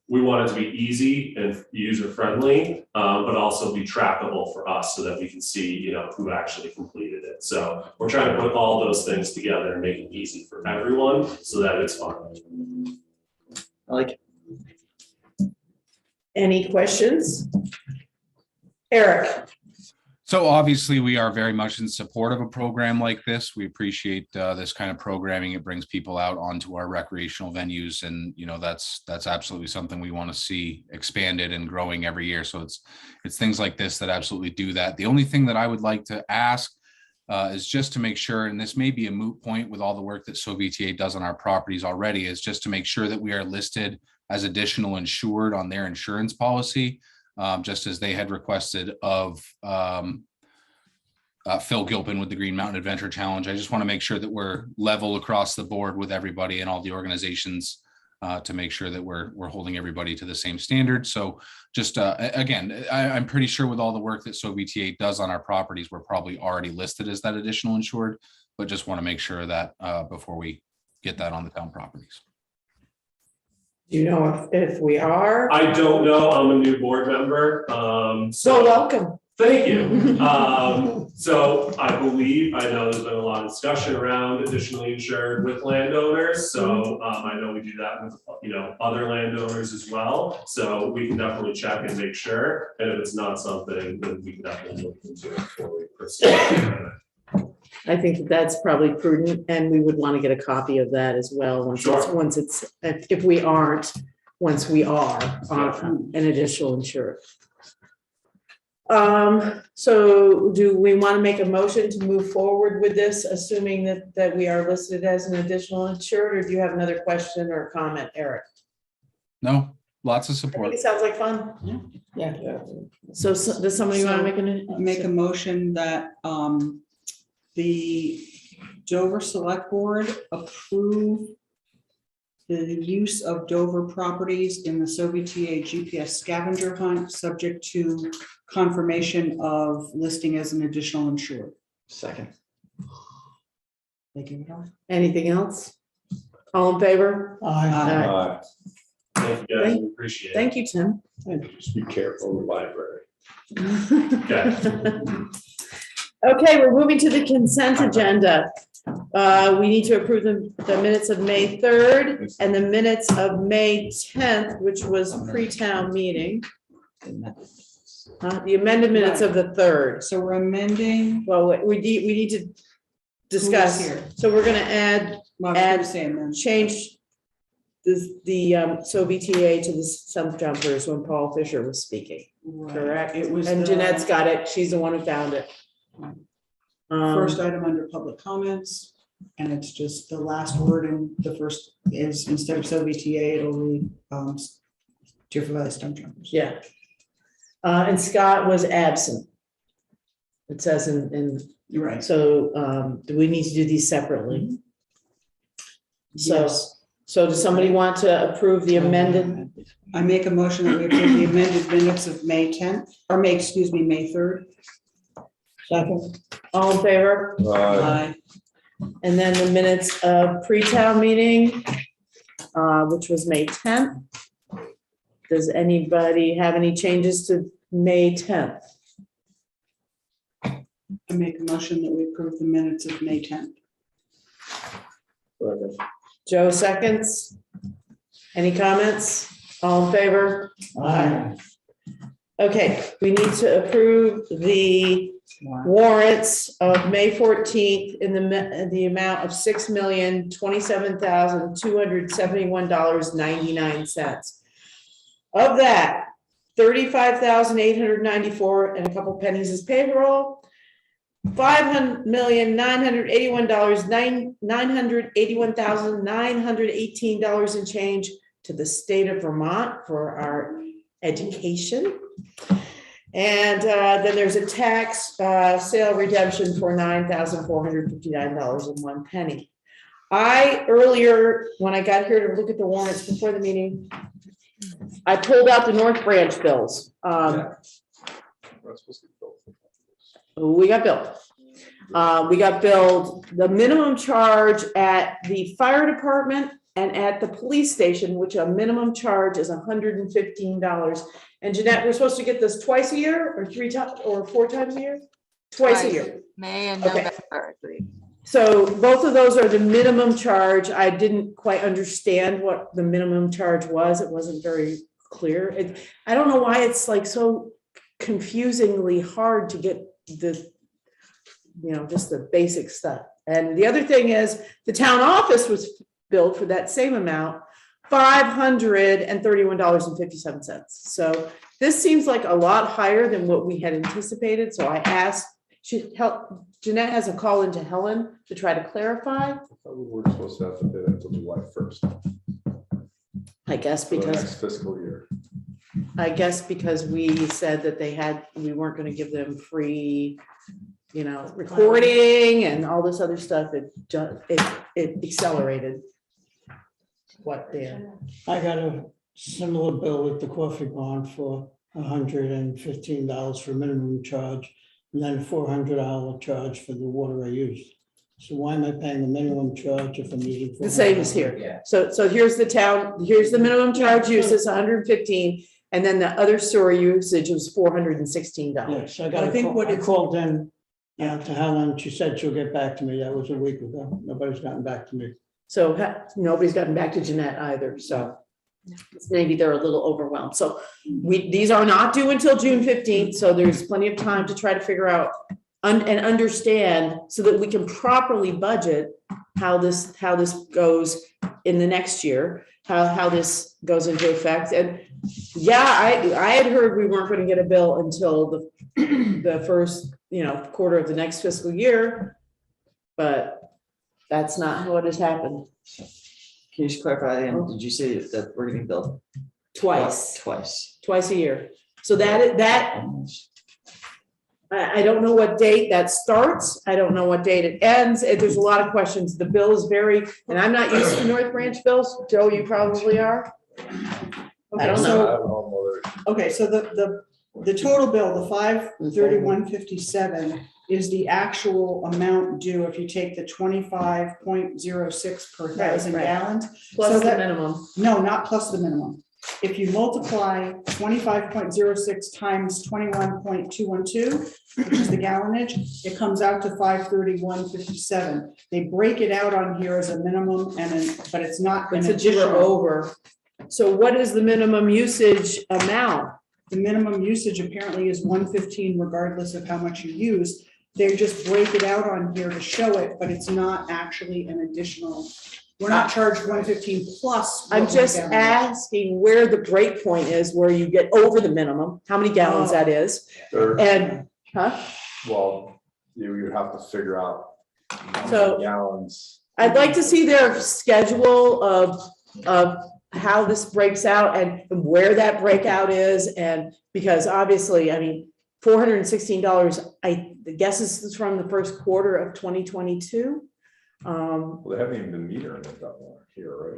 Speaker 12: we want it to be easy and user friendly, but also be trackable for us so that we can see, who actually completed it. So we're trying to put all those things together and make it easy for everyone so that it's fun.
Speaker 10: I like it.
Speaker 4: Any questions? Eric?
Speaker 11: So obviously, we are very much in support of a program like this. We appreciate this kind of programming. It brings people out onto our recreational venues, and that's absolutely something we want to see expanded and growing every year. So it's things like this that absolutely do that. The only thing that I would like to ask is just to make sure, and this may be a moot point with all the work that VIII does on our properties already, is just to make sure that we are listed as additional insured on their insurance policy. Just as they had requested of Phil Gilpin with the Green Mountain Adventure Challenge. I just want to make sure that we're level across the board with everybody and all the organizations to make sure that we're holding everybody to the same standard. So just again, I'm pretty sure with all the work that VIII does on our properties, we're probably already listed as that additional insured, but just want to make sure that before we get that on the town properties.
Speaker 4: Do you know if we are?
Speaker 12: I don't know, I'm a new board member,
Speaker 4: So welcome.
Speaker 12: Thank you. So I know there's been a lot of discussion around additionally insured with landowners. So I know we do that with, other landowners as well. So we can definitely check and make sure. And if it's not something, then we can definitely look into it before we proceed.
Speaker 4: I think that's probably prudent, and we would want to get a copy of that as well. Once if we aren't, once we are an additional insured. So do we want to make a motion to move forward with this, assuming that we are listed as an additional insured, or do you have another question or comment, Eric?
Speaker 11: No, lots of
Speaker 4: I think
Speaker 11: support.
Speaker 4: it sounds like fun. Yeah. So does somebody want to
Speaker 3: Make a motion that the Dover Select Board approve the use of Dover properties in the SOBTA GPS scavenger hunt, subject to confirmation of listing as an additional insured.
Speaker 10: Second.
Speaker 3: Taking it off.
Speaker 4: Anything else? All in favor?
Speaker 7: Aye.
Speaker 12: Thank you guys, we appreciate it.
Speaker 4: Thank you, Tim.
Speaker 5: Just be careful with the library.
Speaker 4: Okay, we're moving to the consent agenda. We need to approve the minutes of May 3rd and the minutes of May 10th, which was pre-town meeting. The amended minutes of the 3rd.
Speaker 3: So we're amending.
Speaker 4: Well, we need to discuss.
Speaker 3: Who was here?
Speaker 4: So we're gonna add,
Speaker 3: Well, I was gonna say amend.
Speaker 4: change the SOBTA to the stump jumpers when Paul Fisher was speaking.
Speaker 3: Right.
Speaker 4: Correct.
Speaker 3: It was.
Speaker 4: And
Speaker 3: the
Speaker 4: Jeanette's got it. She's the one who found it.
Speaker 3: First item under public comments, and it's just the last word in the first is instead of SOBTA, it'll read Deerfield Valley Stump Jumpers.
Speaker 4: Yeah. And Scott was absent. It says in,
Speaker 3: You're right.
Speaker 4: so do we need to do these separately? So,
Speaker 3: Yes.
Speaker 4: so does somebody want to approve the amended?
Speaker 3: I make a motion that we approve the amended minutes of May 10th, or May 3rd.
Speaker 7: Second.
Speaker 4: All in favor?
Speaker 3: Aye.
Speaker 4: And then the minutes of pre-town meeting, which was May 10th. Does anybody have any changes to May 10th?
Speaker 3: I make a motion that we approve the minutes of May 10th.
Speaker 4: Joe seconds. Any comments? All in favor?
Speaker 7: Aye.
Speaker 4: Okay, we need to approve the warrants of May 14th in the amount of $6,027,271.99. Of that, $35,894 and a couple pennies is payroll. $981,918 and change to the state of Vermont for our education. And then there's a tax sale redemption for $9,459.01. I earlier, when I got here to look at the warrants before the meeting, I pulled out the North Branch bills. We got billed. We got billed the minimum charge at the fire department and at the police station, which a minimum charge is $115. And Jeanette, we're supposed to get this twice a year or 3 times or 4 times a year? Twice a year.
Speaker 6: May and
Speaker 4: Okay.
Speaker 6: November, I believe.
Speaker 4: So both of those are the minimum charge. I didn't quite understand what the minimum charge was. It wasn't very clear. I don't know why it's like so confusingly hard to get the, just the basic stuff. And the other thing is the town office was billed for that same amount, $531.57. So this seems like a lot higher than what we had anticipated. So I asked, Jeanette has a call into Helen to try to clarify.
Speaker 5: We were supposed to have to pay that until July 1st.
Speaker 4: I guess
Speaker 5: For the
Speaker 4: because
Speaker 5: next fiscal year.
Speaker 4: we said that we weren't going to give them free, recording and all this other stuff. It accelerated what there.
Speaker 7: I got a similar bill with the coffee barn for $115 for minimum charge, and then a $400 charge for the water I used. So why am I paying the minimum charge if I'm using?
Speaker 4: The same as here.
Speaker 9: Yeah.
Speaker 4: So here's the minimum charge use is 115, and then the other sewer usage was $416.
Speaker 7: Yes, I called in to Helen. She said she'll get back to me. That was a week ago. Nobody's gotten back to me.
Speaker 4: So nobody's gotten back to Jeanette either, so maybe they're a little overwhelmed. So these are not due until June 15th, so there's plenty of time to try to figure out and understand so that we can properly budget how this goes in the next year, how this goes into effect. And yeah, I had heard we weren't going to get a bill until the first, quarter of the next fiscal year, but that's not what has happened.
Speaker 10: Can you just clarify again? Did you say that we're getting billed?
Speaker 4: Twice
Speaker 10: Twice.
Speaker 4: a year. So that I don't know what date that starts. I don't know what date it ends. There's a lot of questions. The bill is very, and I'm not used to North Branch bills. Joe, you probably are. I don't
Speaker 3: Okay,
Speaker 4: know.
Speaker 3: so-
Speaker 5: I don't know whether-
Speaker 3: Okay, so the total bill, the 531.57 is the actual amount due if you take the 25.06 per thousand
Speaker 4: right.
Speaker 3: gallons.
Speaker 4: Plus
Speaker 3: So
Speaker 4: the
Speaker 3: that-
Speaker 4: minimum.
Speaker 3: No, not plus the minimum. If you multiply 25.06 times 21.212, which is the gallonage, it comes out to 531.57. They break it out on here as a minimum but it's not an
Speaker 4: It's a you were
Speaker 3: additional.
Speaker 4: over. So what is the minimum usage amount?
Speaker 3: The minimum usage apparently is 115 regardless of how much you use. They just break it out on here to show it, but it's not actually an additional. We're not charged 115 plus.
Speaker 4: I'm
Speaker 3: what
Speaker 4: just
Speaker 3: we're down.
Speaker 4: asking where the break point is, where you get over the minimum, how many gallons
Speaker 3: Oh.
Speaker 4: that is,
Speaker 5: There-
Speaker 4: and, huh?
Speaker 5: Well, you would have to figure out how
Speaker 4: So-
Speaker 5: many gallons.
Speaker 4: I'd like to see their schedule of how this breaks out and where that breakout is, and because obviously, I mean, $416, I guess this is from the first quarter of 2022.
Speaker 5: Well, they haven't even been metering it that long here, right?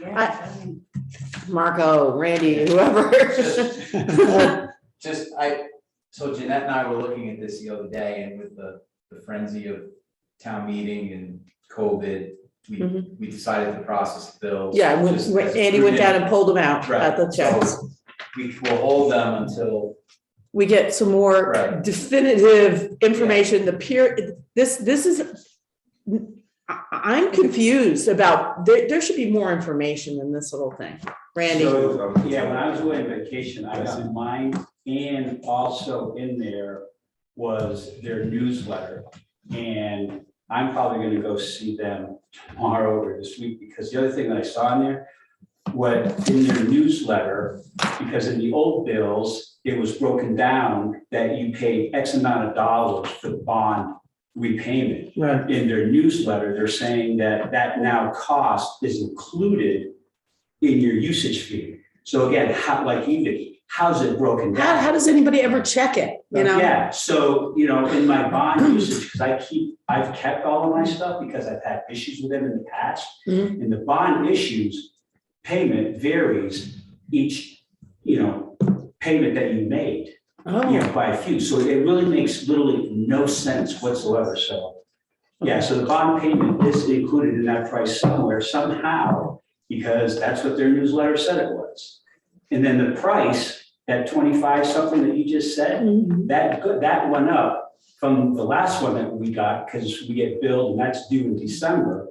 Speaker 8: Yeah.
Speaker 4: Marco, Randy, whoever.
Speaker 9: So Jeanette and I were looking at this the other day, and with the frenzy of town meeting and COVID, we decided to process the bills.
Speaker 4: Yeah,
Speaker 9: just
Speaker 4: when
Speaker 9: as a
Speaker 4: Andy went down and
Speaker 9: prudent-
Speaker 4: pulled them out
Speaker 9: Right,
Speaker 4: at the checks.
Speaker 9: so we will hold them until,
Speaker 4: We get some more
Speaker 9: Right.
Speaker 4: definitive information, this is, I'm confused about, there should be more information in this little thing. Randy,
Speaker 13: So, yeah, when I was away on vacation, I got mine, and also in there was their newsletter. And I'm probably gonna go see them tomorrow or this week, because the other thing that I saw in there, what in their newsletter, because in the old bills, it was broken down that you paid X amount of dollars for the bond repayment.
Speaker 4: right,
Speaker 13: In their newsletter, they're saying that that now cost is included in your usage fee. So again, how, like you did, how's it broken down?
Speaker 4: how does anybody ever check it, you know?
Speaker 13: Yeah, so, in my bond usage, because I've kept all of my stuff because I've had issues with them in the past.
Speaker 4: Mhm.
Speaker 13: And the bond issues payment varies each, payment that you made,
Speaker 4: Oh,
Speaker 13: by a few. So it really makes literally no sense whatsoever, so. Yeah, so the bond payment is included in that price somewhere, somehow, because that's what their newsletter said it was. And then the price, that 25 something that you just said,
Speaker 4: mhm.
Speaker 13: that went up from the last one that we got, because we get billed and that's due in December.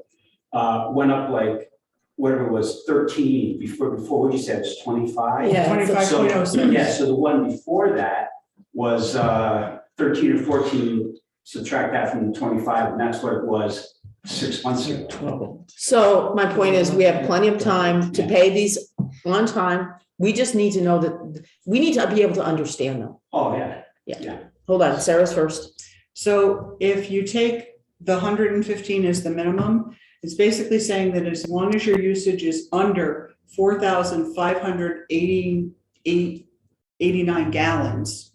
Speaker 13: Went up like, whatever it was, 13 before, what'd you say, it was 25?
Speaker 4: Yeah.
Speaker 3: 25.06.
Speaker 13: Yeah, so the one before that was 13 or 14, subtract that from the 25, and that's what it was 6 months ago.
Speaker 4: So my point is, we have plenty of time to pay these on time. We just need to know that, we need to be able to understand them.
Speaker 13: Oh, yeah.
Speaker 4: Hold on, Sarah's first.
Speaker 3: So if you take the 115 as the minimum, it's basically saying that as long as your usage is under 4,589 gallons,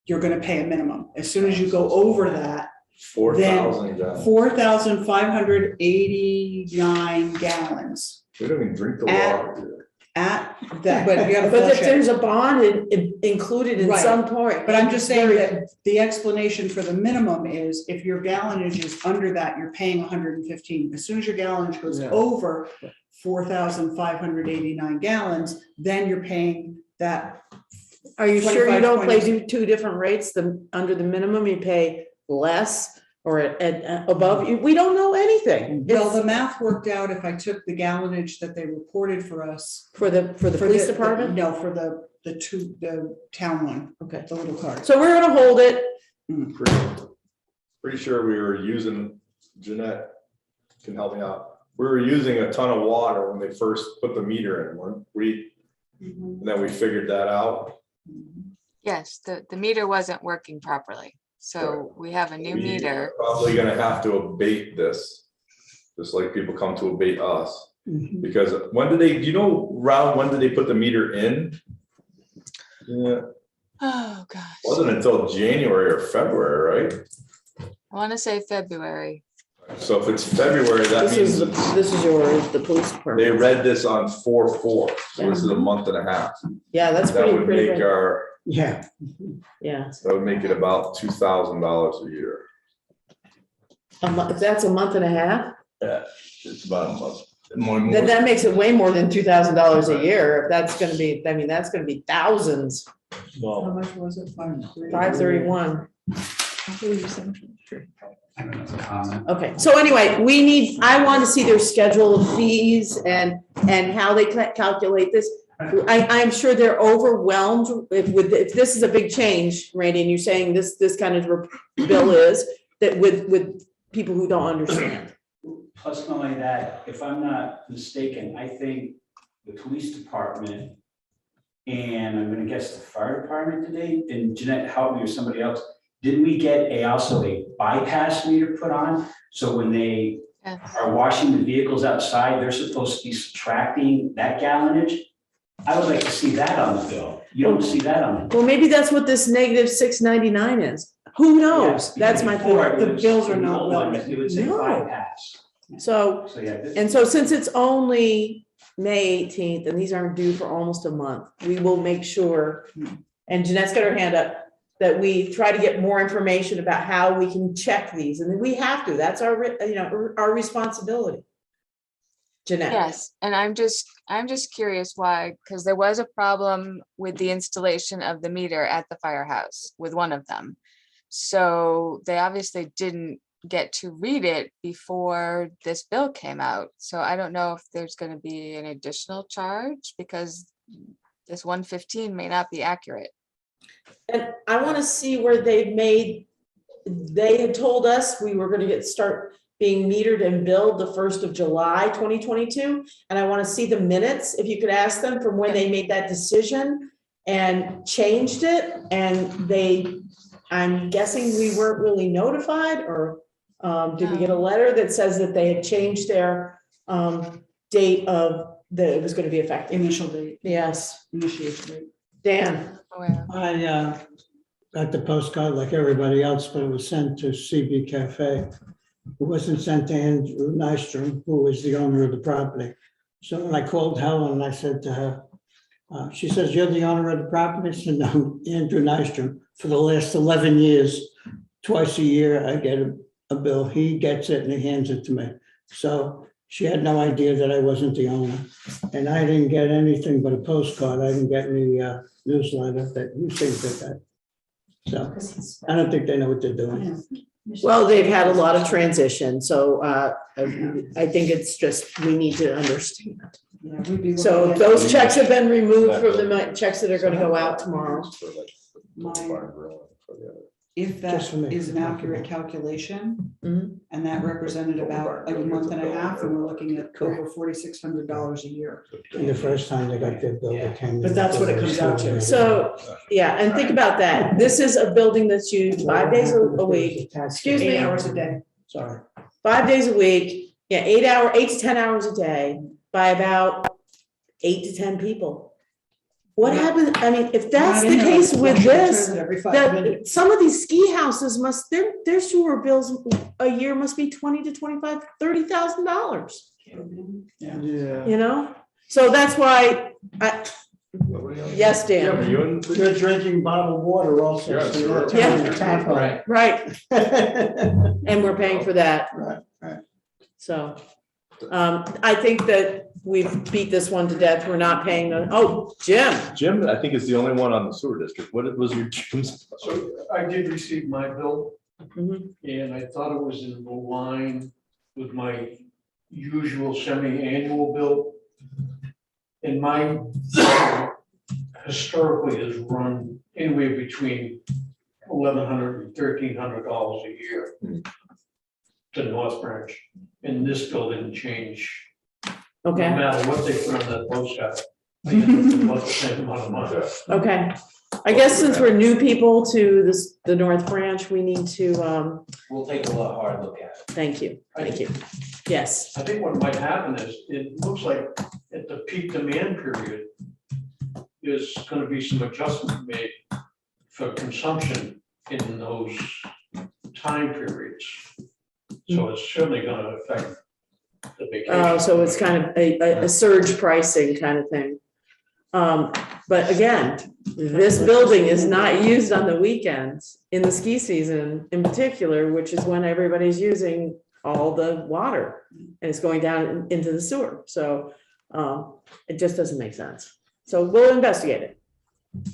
Speaker 3: you're gonna pay a minimum. As soon as you go over that,
Speaker 5: 4,000 gallons.
Speaker 3: 4,589 gallons
Speaker 5: We don't even drink the
Speaker 3: At-
Speaker 5: water here.
Speaker 3: at that, but you gotta
Speaker 4: But if
Speaker 3: flush it.
Speaker 4: there's a bond included in
Speaker 3: Right.
Speaker 4: some point.
Speaker 3: But I'm just saying that the explanation for the minimum is if your gallonage is under that, you're paying 115. As soon as your gallonage goes
Speaker 10: Yeah.
Speaker 3: over 4,589 gallons, then you're paying that.
Speaker 4: Are you sure you don't pay
Speaker 3: 25.06.
Speaker 4: two different rates? Under the minimum, you pay less or above? We don't know anything.
Speaker 3: Well,
Speaker 4: It's
Speaker 3: the math worked out if I took the gallonage that they reported for us.
Speaker 4: for the police department?
Speaker 3: No, for the town one,
Speaker 4: Okay,
Speaker 3: the little card.
Speaker 4: so we're gonna hold it.
Speaker 5: Pretty sure we were using, Jeanette can help me out. We were using a ton of water when they first put the meter in, weren't we? And then we figured that out.
Speaker 6: Yes, the meter wasn't working properly. So we have a new
Speaker 5: We
Speaker 6: meter.
Speaker 5: are Probably gonna have to abate this, just like people come to abate us. Because when did they, do you know, Round, when did they put the meter in? Yeah,
Speaker 6: Oh, gosh.
Speaker 5: Wasn't until January or February, right?
Speaker 6: I want to say February.
Speaker 5: So if it's February, that means
Speaker 4: This is yours, the police department.
Speaker 5: they read this on 4/4, so this is a month and a half.
Speaker 4: Yeah, that's
Speaker 5: That
Speaker 4: pretty,
Speaker 5: would
Speaker 4: pretty
Speaker 5: make
Speaker 4: good.
Speaker 5: our,
Speaker 7: Yeah,
Speaker 4: Yeah,
Speaker 5: that would make it about $2,000 a year.
Speaker 4: that's a month and a half.
Speaker 5: Yeah, it's about a month. More.
Speaker 4: Then that makes it way more than $2,000 a year. If that's gonna be, I mean, that's gonna be thousands.
Speaker 3: How
Speaker 5: Well,
Speaker 3: much was it?
Speaker 4: 531.
Speaker 11: I don't know, comment.
Speaker 4: Okay, so anyway, I want to see their schedule of fees and how they calculate this. I'm sure they're overwhelmed if this is a big change, Randy, and you're saying this kind of bill is, that with people who don't understand.
Speaker 13: Plus not only that, if I'm not mistaken, I think the police department and I'm gonna guess the fire department today, and Jeanette helped me or somebody else, didn't we get also a bypass meter put on? So when they
Speaker 6: Yes.
Speaker 13: are washing the vehicles outside, they're supposed to be subtracting that gallonage? I would like to see that on the bill. You don't see that on the.
Speaker 4: Well, maybe that's what this negative 699 is. Who knows? That's my
Speaker 13: Before,
Speaker 4: point.
Speaker 13: it
Speaker 3: The
Speaker 13: was-
Speaker 3: bills are not well
Speaker 13: It would say
Speaker 4: No.
Speaker 13: bypass.
Speaker 4: So,
Speaker 13: So, yeah. this-
Speaker 4: and so since it's only May 18th and these aren't due for almost a month, we will make sure, and Jeanette's got her hand up, that we try to get more information about how we can check these. And we have to, that's our responsibility. Jeanette.
Speaker 6: Yes, and I'm just curious why, because there was a problem with the installation of the meter at the firehouse with one of them. So they obviously didn't get to read it before this bill came out. So I don't know if there's going to be an additional charge because this 115 may not be accurate.
Speaker 4: And I want to see where they had told us we were going to start being metered and billed the 1st of July, 2022. And I want to see the minutes, if you could ask them from when they made that decision and changed it. And I'm guessing we weren't really notified, or did we get a letter that says that they had changed their date of that it was going to be effective?
Speaker 3: Initial date.
Speaker 4: Yes.
Speaker 3: Initiation date.
Speaker 4: Dan.
Speaker 6: Well,
Speaker 7: I got the postcard like everybody else, but it was sent to CB Cafe. It wasn't sent to Andrew Nystrom, who is the owner of the property. So when I called Helen and I said to her, she says, "You're the owner of the property?" I said, "No, Andrew Nystrom. For the last 11 years, twice a year, I get a bill. He gets it and he hands it to me." So she had no idea that I wasn't the owner. And I didn't get anything but a postcard. I didn't get any newsletter that you seem to get. So I don't think they know what they're doing.
Speaker 4: Well, they've had a lot of transition, so I think it's just, we need to understand.
Speaker 3: Yeah, we'd be
Speaker 4: So
Speaker 3: looking at
Speaker 4: those checks have been removed from the checks that are gonna go out tomorrow.
Speaker 3: if
Speaker 7: Just for
Speaker 3: that
Speaker 7: me.
Speaker 3: is an accurate calculation,
Speaker 4: Mhm.
Speaker 3: and that represented about like a month and a half, and we're looking at over $4,600 a year.
Speaker 7: And the first time they got their bill, they came.
Speaker 3: But that's what it comes out to.
Speaker 4: So, yeah, and think about that. This is a building that's used 5 days a week. Excuse me.
Speaker 3: 8 hours a day.
Speaker 7: Sorry.
Speaker 4: 5 days a week, yeah, 8 to 10 hours a day by about 8 to 10 people. What happened, I mean, if that's the case with this,
Speaker 3: Every 5
Speaker 4: that
Speaker 3: minutes.
Speaker 4: some of these ski houses their sewer bills a year must be $20,000 to $25,000, $30,000,
Speaker 7: Yeah.
Speaker 4: you know? So that's why, yes,
Speaker 5: Yeah,
Speaker 4: Dan,
Speaker 5: you and.
Speaker 7: You're drinking bottled water also.
Speaker 5: Yeah,
Speaker 7: so you're not
Speaker 4: sure.
Speaker 7: turning the tap on.
Speaker 11: Right.
Speaker 4: right, and we're paying for that.
Speaker 7: Right.
Speaker 4: So, I think that we've beat this one to death. We're not paying Jim.
Speaker 5: Jim, I think is the only one on the sewer district. What was your Jim's?
Speaker 14: So I did receive my bill
Speaker 4: Mhm.
Speaker 14: and I thought it was in the line with my usual semi-annual bill. And mine historically has run anywhere between $1,100 and $1,300 a year to North Branch. And this bill didn't change. No
Speaker 4: Okay,
Speaker 14: matter what they put on that postcard. I end up with about the same amount of money.
Speaker 4: okay. I guess since we're new people to the North Branch, we need to,
Speaker 9: We'll take a hard look at it.
Speaker 4: thank you. Yes,
Speaker 14: I think what might happen is, it looks like at the peak demand period, there's gonna be some adjustment made for consumption in those time periods. So it's certainly gonna affect the vacation.
Speaker 4: Oh, so it's kind of a surge pricing kind of thing. But again, this building is not used on the weekends in the ski season in particular, which is when everybody's using all the water and it's going down into the sewer. So it just doesn't make sense. So we'll investigate it.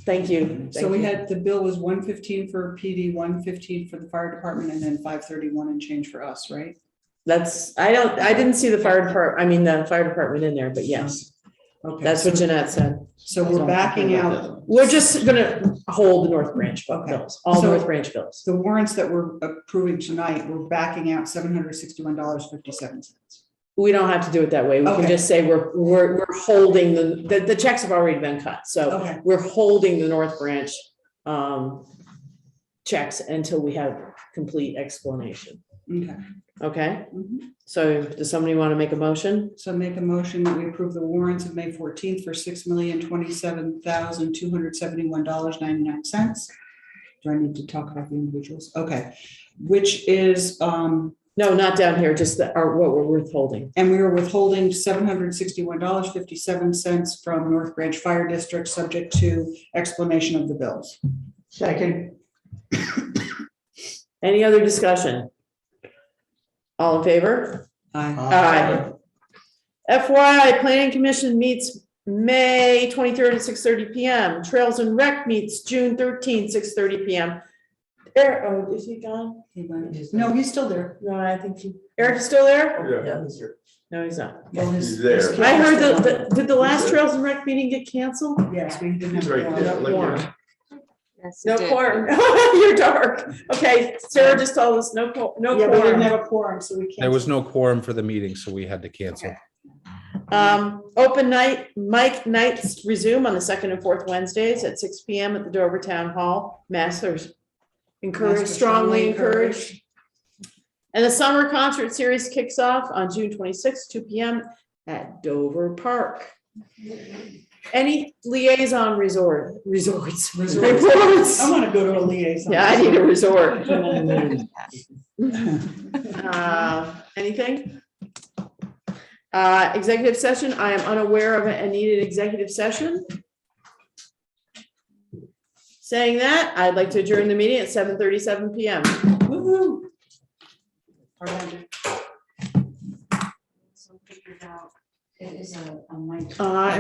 Speaker 4: Thank you.
Speaker 3: So we had, the bill was 115 for PD, 115 for the fire department, and then 531 and change for us, right?
Speaker 4: That's, I didn't see the fire department in there, but yes,
Speaker 3: Okay.
Speaker 4: that's what Jeanette said.
Speaker 3: So we're backing out,
Speaker 4: We're just gonna hold the North Branch
Speaker 3: Okay.
Speaker 4: bills, all
Speaker 3: So-
Speaker 4: North Branch bills.
Speaker 3: the warrants that we're approving tonight, we're backing out $761.57.
Speaker 4: We don't have to do it that way. We can
Speaker 3: Okay.
Speaker 4: just say we're holding the checks have already been cut, so
Speaker 3: Okay,
Speaker 4: we're holding the North Branch checks until we have complete explanation.
Speaker 3: okay.
Speaker 4: Okay,
Speaker 3: Mhm.
Speaker 4: so does somebody want to make a motion?
Speaker 3: So make a motion that we approve the warrants of May 14th for $6,027,271.99. Do I need to talk about the individuals? Okay, which is,
Speaker 4: No, not down here, just what we're withholding.
Speaker 3: and we are withholding $761.57 from North Branch Fire District, subject to explanation of the bills.
Speaker 7: Second.
Speaker 4: Any other discussion? All in favor?
Speaker 3: Aye.
Speaker 4: FYI, Planning Commission meets May 23rd at 6:30 PM. Trails and Rec meets June 13th, 6:30 PM. Eric, is he gone?
Speaker 3: No, he's still there.
Speaker 4: No, I think Eric is still there?
Speaker 5: Yeah,
Speaker 4: No, he's not.
Speaker 3: Well,
Speaker 5: he's there.
Speaker 4: I heard did the last Trails and Rec meeting get canceled?
Speaker 3: Yes, we didn't have.
Speaker 5: He's right there.
Speaker 4: No quorum.
Speaker 6: Yes, it
Speaker 4: No
Speaker 6: did.
Speaker 4: quorum. You're dark. Okay, Sarah just told us no
Speaker 3: Yeah, we didn't
Speaker 4: quorum.
Speaker 3: have a quorum, so we can't.
Speaker 11: There was no quorum for the meeting, so we had to cancel.
Speaker 4: Open night, mic nights resume on the second and fourth Wednesdays at 6 PM at the Dover Town Hall. Masters encouraged, strongly encouraged. And the summer concert series kicks off on June 26th, 2 PM at Dover Park. Any liaison resorts? Reports.
Speaker 3: I want to go to a liaison.
Speaker 4: Yeah, I need a resort. Anything? Executive session, I am unaware of a needed executive session. Saying that, I'd like to adjourn the meeting at 7:37 PM.
Speaker 3: Woo-hoo.
Speaker 8: So figured out, it is a mic.